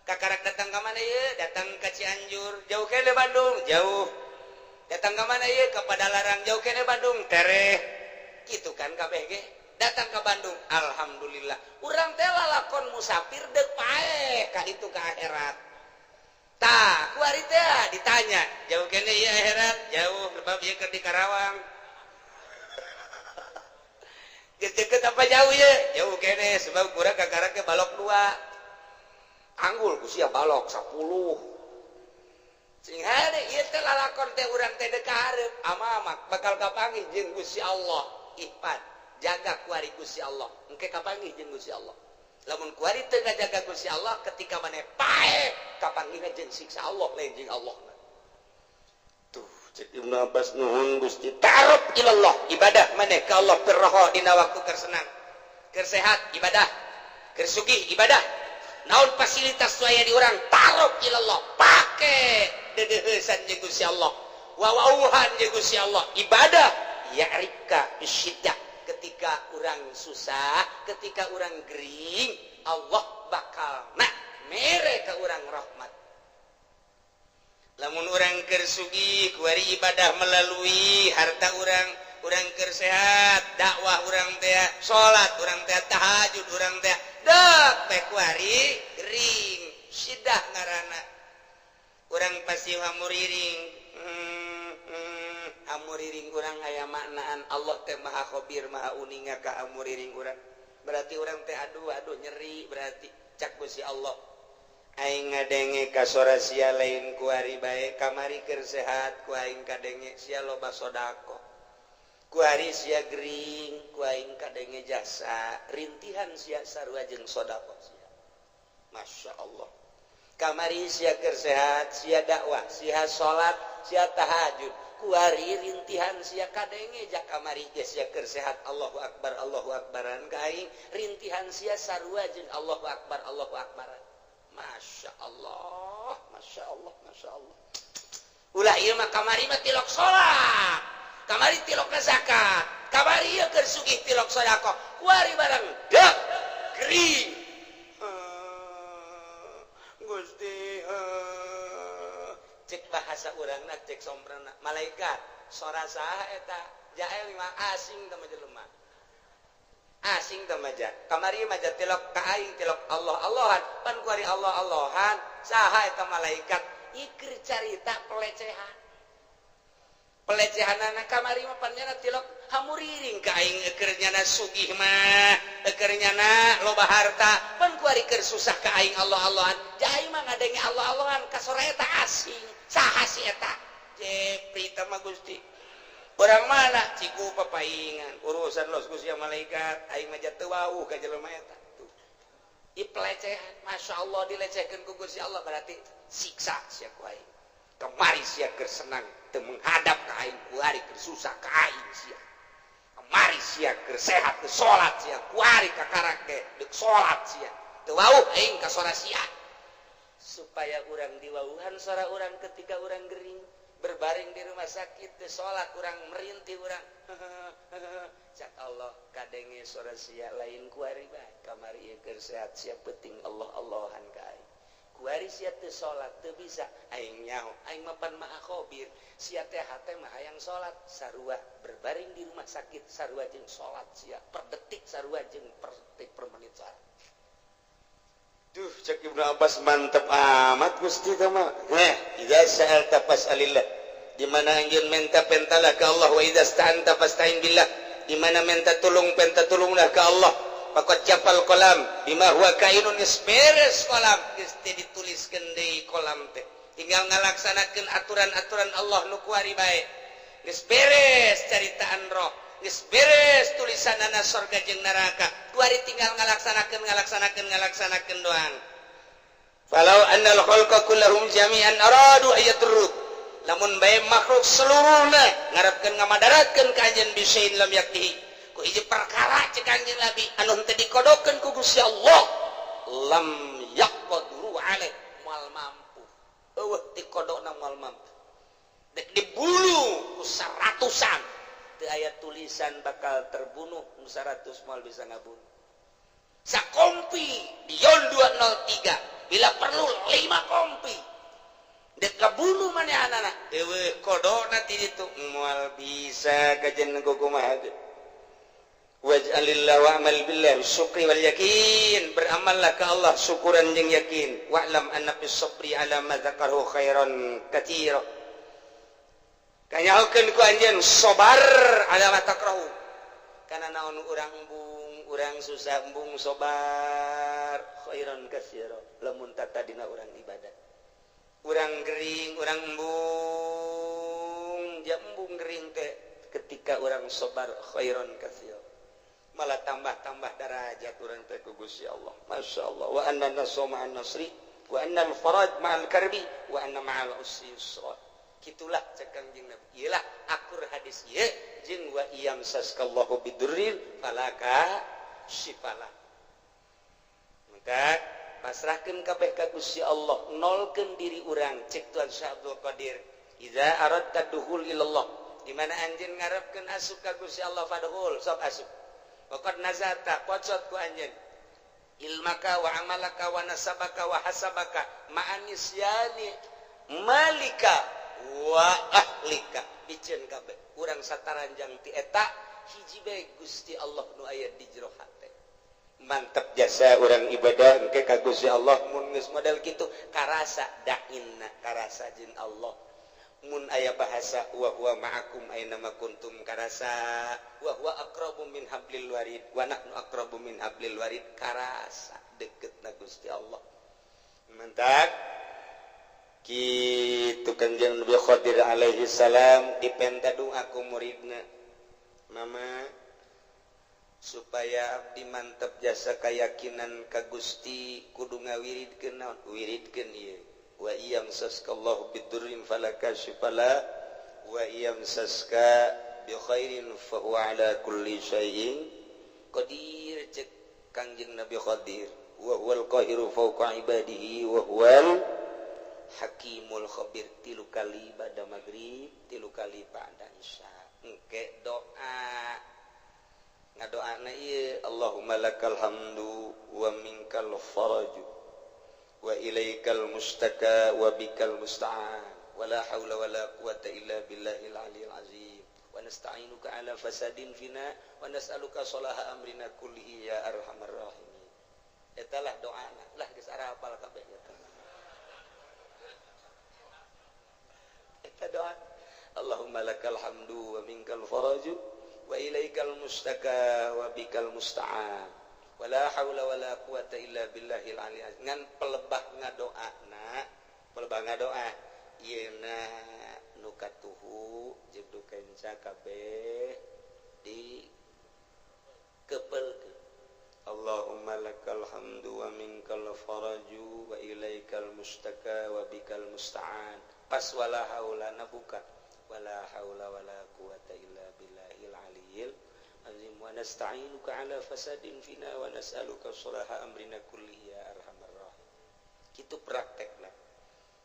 kakarak datang ka mana ieu datang ka Cianjur jauh kene Bandung jauh datang ka mana ieu ka Padalarang jauh kene Bandung tereh kitu kan kabeh ge datang ke Bandung alhamdulillah urang teh lalakon musafir deuk paeh ka ditu ka akhirat tah ku ari teh ditanya jauh kene ieu akhirat jauh sebab ieu keur di Karawang deket apa jauh ieu jauh kene sebab urang kakarak ke balok 2 anggul ku sia balok 10 sing hade ieu teh lalakon teh urang teh deuk ka hareup amamak bakal kapanggih jeung Gusti Allah ihfad jaga kuari Gusti Allah engke kapanggih jeung Gusti Allah lamun kuari teu ngajaga Gusti Allah ketika maneh paeh kapanggihna jeung siksa Allah lain jeung Allah tuh Ibnu Abbas nuhun Gusti ta'aruf ilallah ibadah maneh ka Allah pirraha dina waktu keur senang keur sehat ibadah keur sugih ibadah naon fasilitas aya di urang ta'aruf ilallah pake dedeuheusan jeung Gusti Allah wawauhan jeung Gusti Allah ibadah ya'rika bisyiddah ketika urang susah ketika urang gering Allah bakal mere ka urang rahmat. Lamun orang keur sugih kuari ibadah melalui harta orang keur sehat dakwah orang teh salat orang teh tahajud orang teh dek teh kuari gering sidah ngaranna orang pasti hamuriring hamuriring orang aya maknaan Allah teh maha khabir maha uninga ka hamuriring orang berarti orang teh aduh nyeri berarti cak Gusti Allah aing ngadenge ka sora sia lain ku ari bae kamari keur sehat ku aing kadenge sia loba sodako ku ari sia gering ku aing kadenge jasa rintihan sia sarua jeung sodako sia Masya Allah kamari sia keur sehat sia dakwah sia salat sia tahajud ku ari rintihan sia kadenge jak kamari geus sia keur sehat Allahu akbaran ka aing rintihan sia sarua jeung Allahu akbaran Masya Allah, Masya Allah, Masya Allah. Ulah ieu mah kamari mah tilok salat, kamari tilok zakat, kamari ieu keur sugih tilok sedekah. Kuari barang dek gering. Gusti cek bahasa urangna cek sombrana malaikat sora saha eta jael mah asing teh jelema. Asing temaja kamari maja tilok ka aing tilok Allahan pan kuari Allahan saha eta malaikat ikir carita pelecehanana kamari mah pan nyana tilok hamuriring ka aing keur nyana sugih mah keur nyana loba harta pan kuari keur susah ka aing Allahan jai mah ngadenge Allahan ka sora eta asing saha si eta jepri teh mah Gusti orang mana ciku papaingan urusan los Gusti malaikat aing mah teu wauh ka jelema eta tuh i pelecehan Masya Allah dilecehkeun ku Gusti Allah berarti siksa sia ku aing kemari sia keur senang teu menghadap ka aing kuari keur susah ka aing sia kemari sia keur sehat teu salat sia kuari ka karake deuk salat sia teu wauh aing ka sora sia supaya urang diwauhan sora urang ketika urang gering berbaring di rumah sakit sholat kurang merintih kurang cak Allah kadenge sora sia lain kuari bae kamari keur sehat sia penting Allahan ka aing kuari sia teu sholat teu bisa aing nyaho aing mah pan maha khabir sia teh hate mah hayang sholat sarua berbaring di rumah sakit sarua jeung sholat sia per detik sarua jeung per detik per menit sarua. Duh, cek Ibnu Abbas mantep amat Gusti teh mah. Idza sa'alta fas'alillah. Di mana anjeun minta pentalah ka Allah wa idza sta'anta fasta'in billah. Di mana minta tulung penta tulunglah ka Allah. Faqad jafal qalam bima huwa kainun isberes qalam geus dituliskeun deui qalam teh. Tinggal ngalaksanakeun aturan-aturan Allah nu kuari bae. Geus beres caritaan roh. Geus beres tulisanana surga jeung neraka. Kuari tinggal ngalaksanakeun doang. Falau annal khalqa kullahum jami'an aradu ayaturruk. Lamun bae makhluk seluruhna ngarepkeun ngamadaratkeun ka anjeun bisain lam yaktihi. Ku hiji perkara cek anjeun Nabi anu teu dikodokeun ku Gusti Allah lam yaqdiru alaih moal mampu. Eueuh dikodokna moal mampu. Dek dibulu ku saratusan. Teu aya tulisan bakal terbunuh 100 moal bisa ngabunuh. Sakompi dion 203 bila perlu 5 kompi dek kabunuh manehanana eueuh kodona ti ditu moal bisa kajen kumaha ge waj'alillahu wa'mal billah syukri wal yakin beramallah ka Allah syukuran jeung yakin wa'lam anna bis sabri ala ma dzakarahu khairan katsira kanyahokeun ku anjeun sabar ala ma takrahu kana naon urang urang susah embung sabar khairan katsira lamun tata dina urang ibadah urang gering urang embung ja embung gering teh ketika urang sabar khairan katsira malah tambah-tambah derajat urang teh ku Gusti Allah masyaallah wa anna nasma an nasri wa anna al faraj ma'al karbi wa anna ma'al usri yusra gitulah cek Kangjeng Nabi iyalah akur hadis ieu jeung wa iyamsaskallahu bidurril falaka syifala maka pasrahkeun kabeh ka Gusti Allah nolkeun diri urang cek Tuan Syekh Abdul Qadir idza aradta duhul ilallah di mana anjeun ngarepkeun asup ka Gusti Allah fadhul sok asup waqad nazata pocot ku anjeun ilmaka wa amalaka wa nasabaka wa hasabaka ma'anisyani malika wa ahlika biceun kabeh urang sataranjang ti eta hiji bae Gusti Allah nu aya di jero hate mantep jasa urang ibadah engke ka Gusti Allah mun geus model kitu karasa dainna karasa jeung Allah mun aya bahasa wa huwa ma'akum aina ma kuntum karasa wa huwa aqrabu min hablil warid wa nahnu aqrabu min hablil warid karasa deketna Gusti Allah mantap kitu Kanjeng Nabi Khadir alaihi salam dipenta doa ku muridna mama supaya abdi mantep jasa keyakinan ka Gusti kudu ngawiridkeun naon wiridkeun ieu wa iyamsaskallahu bidurrin falaka syifala wa iyamsaska bi khairin fa huwa ala kulli syai'in qadir cek Kanjeng Nabi Khadir wa huwal qahiru fawqa ibadihi wa huwal hakimul khabir tilu kali ba'da maghrib tilu kali ba'da isya engke doa ngadoana ieu Allahumma lakal hamdu wa minkal faraju wa ilaikal mustaka wa bikal musta'an wa la haula wa la quwata illa billahil aliyil azim wa nasta'inuka ala fasadin fina wa nas'aluka salaha amrina kullihi ya arhamar rahimin etalah doana lah geus ara hafal kabeh eta doa Allahumma lakal hamdu wa minkal faraju wa ilaikal mustaka wa bikal musta'an wala haula wala quwata illa billahil aliyil azim ngan pelebah ngadoa yeuna nu katuhu jeung nu kenca kabeh di kepelkeun Allahumma lakal hamdu wa minkal faraju wa ilaikal mustaka wa bikal musta'an pas wala haula nabuka wala haula wala quwata illa billahil aliyil azim wa nasta'inuka ala fasadin fina wa nas'aluka salaha amrina kullihi ya arhamar rahim kitu praktekna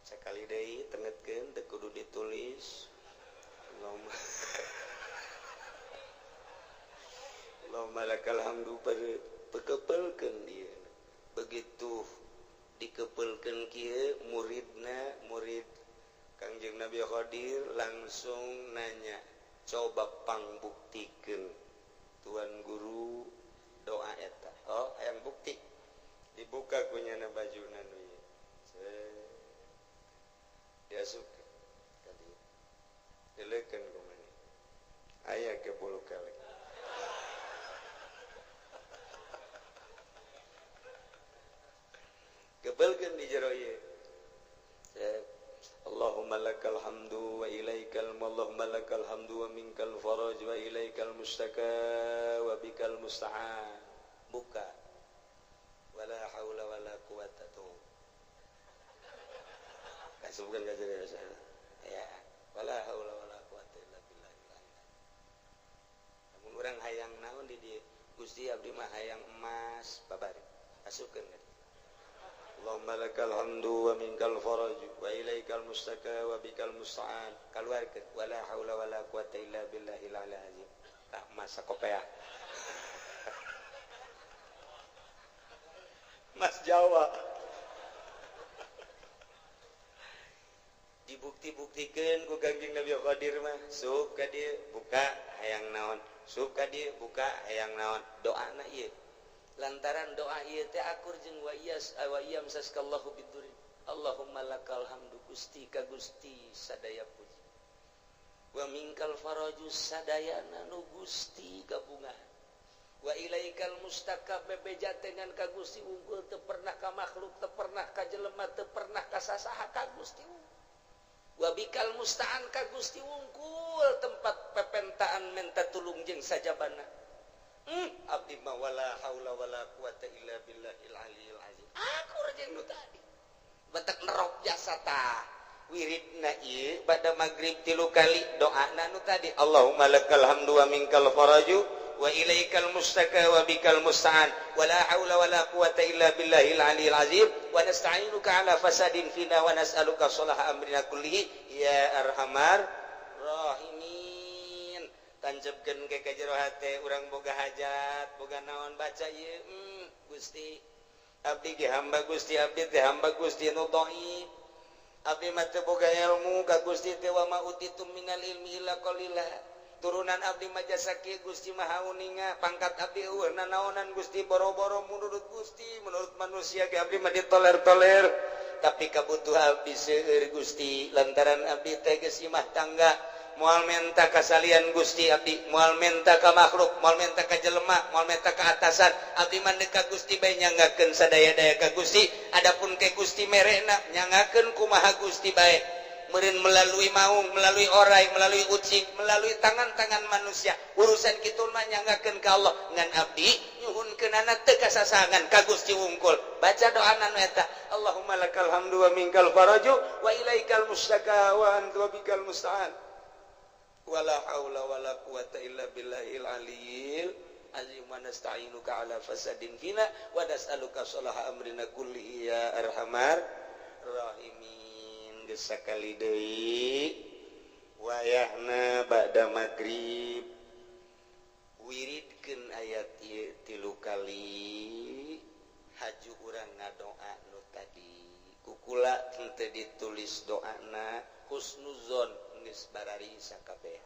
sakali deui tengetkeun teu kudu ditulis Allahumma lakal hamdu pakepelkeun ieu begitu dikepelkeun kieu murid Kangjeng Nabi Khadir langsung nanya coba pangbuktikeun Tuan Guru doa eta oh hayang bukti dibuka kunyana bajuna nu ieu diasup ka dieu dileukeun ku maneh aya ke 10 kali kebelkeun di jero ieu Allahumma lakal hamdu wa ilaikal Allahumma lakal hamdu wa minkal faraj wa ilaikal mustaka wa bikal musta'an buka wala haula wala quwata tu kasubkeun ka jero ya wala haula wala quwata illa billah lamun urang hayang naon di dieu Gusti abdi mah hayang emas babari asupkeun ka Allahumma lakal hamdu wa minkal faraj wa ilaikal mustaka wa bikal musta'an kaluarkeun wala haula wala quwata illa billahil aliyil azim tak masa kopiah Mas Jawa dibukti-buktikeun ku Kangjeng Nabi Khadir mah sup ka dieu buka hayang naon sup ka dieu buka hayang naon doana ieu lantaran doa ieu teh akur jeung wa iyamsaskallahu bidurri Allahumma lakal hamdu Gusti ka Gusti sadaya puji wa minkal faraju sadayana nu Gusti gabungan wa ilaikal mustaka bebeja dengan ka Gusti unggul teu pernah ka makhluk teu pernah ka jelema teu pernah ka sasaha ka Gusti wa bikal musta'an ka Gusti unggul tempat pepentaan minta tulung jeung sajabana abdi ma wala haula wala quwata illa billahil aliyil azim akur jeung nu tadi batak nerop jasa tah wiridna ieu pada maghrib 3 kali doana nu tadi Allahumma lakal hamdu wa minkal faraju wa ilaikal mustaka wa bikal musta'an wa la haula wa la quwata illa billahil aliyil azim wa nasta'inuka ala fasadin fina wa nas'aluka salaha amrina kullihi ya arhamar rahimin. Tancapkeun ke ka jero hate urang boga hajat boga naon baca ieu Gusti abdi ge hamba Gusti abdi teh hamba Gusti nu dhaif abdi mah teu boga ilmu ka Gusti teh wa ma utitum minal ilmi illa qalila turunan abdi mah jasa kieu Gusti mah hauninga pangkat abdi eueuh nanaonan Gusti boro-boro menurut Gusti menurut manusia ge abdi mah ditoler-toler tapi kabutuhan abdi seueur Gusti lantaran abdi teh geus imah tangga moal menta kasalian Gusti abdi moal menta ka makhluk moal menta ka jelema moal menta ka atasan abdi mandeg ka Gusti bae nyanggakeun sadaya-daya ka Gusti adapun ke Gusti merena nyangakeun kumaha Gusti bae meureun melalui maung melalui orai melalui ucing melalui tangan-tangan manusia urusan kitu mah nyanggakeun ka Allah ngan abdi nyuhunkeunana teu kasasangan ka Gusti wungkul baca doana nu eta Allahumma lakal hamdu wa minkal faraju wa ilaikal mustaka wa anta bikal musta'an wala haula wala quwata illa billahil aliyil azim wa nasta'inuka ala fasadin fina wa nas'aluka salaha amrina kullihi ya arhamar rahimin. Geus sakali deui wayahna ba'da maghrib wiridkeun ayat ieu 3 kali haju urang ngadoa nu tadi kukula teu ditulis doana husnuzon geus barari sakabeh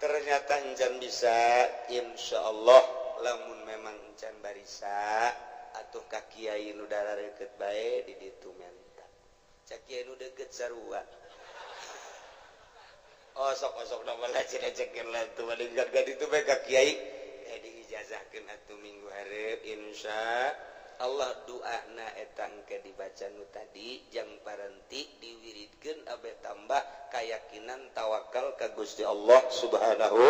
ternyata encan bisa insyaallah lamun memang encan barisa atuh ka kiai nu darareukeut bae di ditu menta cak kiai nu deukeut sarua sok na malah cenah-cenah lah tu balingkan ka ditu bae ka kiai diijazahkeun atuh minggu hareup insya Allah doana eta engke dibaca nu tadi jang paranti diwiridkeun abe tambah keyakinan tawakal ka Gusti Allah Subhanahu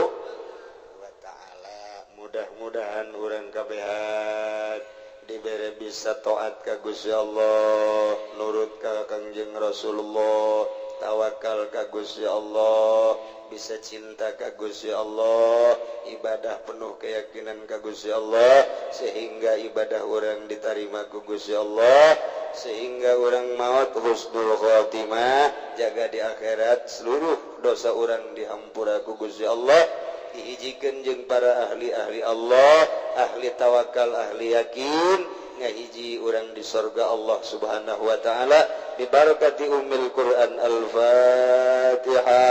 wa taala. Mudah-mudahan urang kabehan dibere bisa taat ka Gusti Allah, nurut ka Kangjeng Rasulullah, tawakal ka Gusti Allah, bisa cinta ka Gusti Allah, ibadah penuh keyakinan ka Gusti Allah sehingga ibadah orang diterima ku Gusti Allah sehingga orang maut husnul khotimah jaga di akhirat seluruh dosa orang dihampura ku Gusti Allah dihijikeun jeung para ahli-ahli Allah ahli tawakal ahli yakin ngahiji urang di surga Allah Subhanahu wa taala bi barakati ummil Quran al-Fatihah.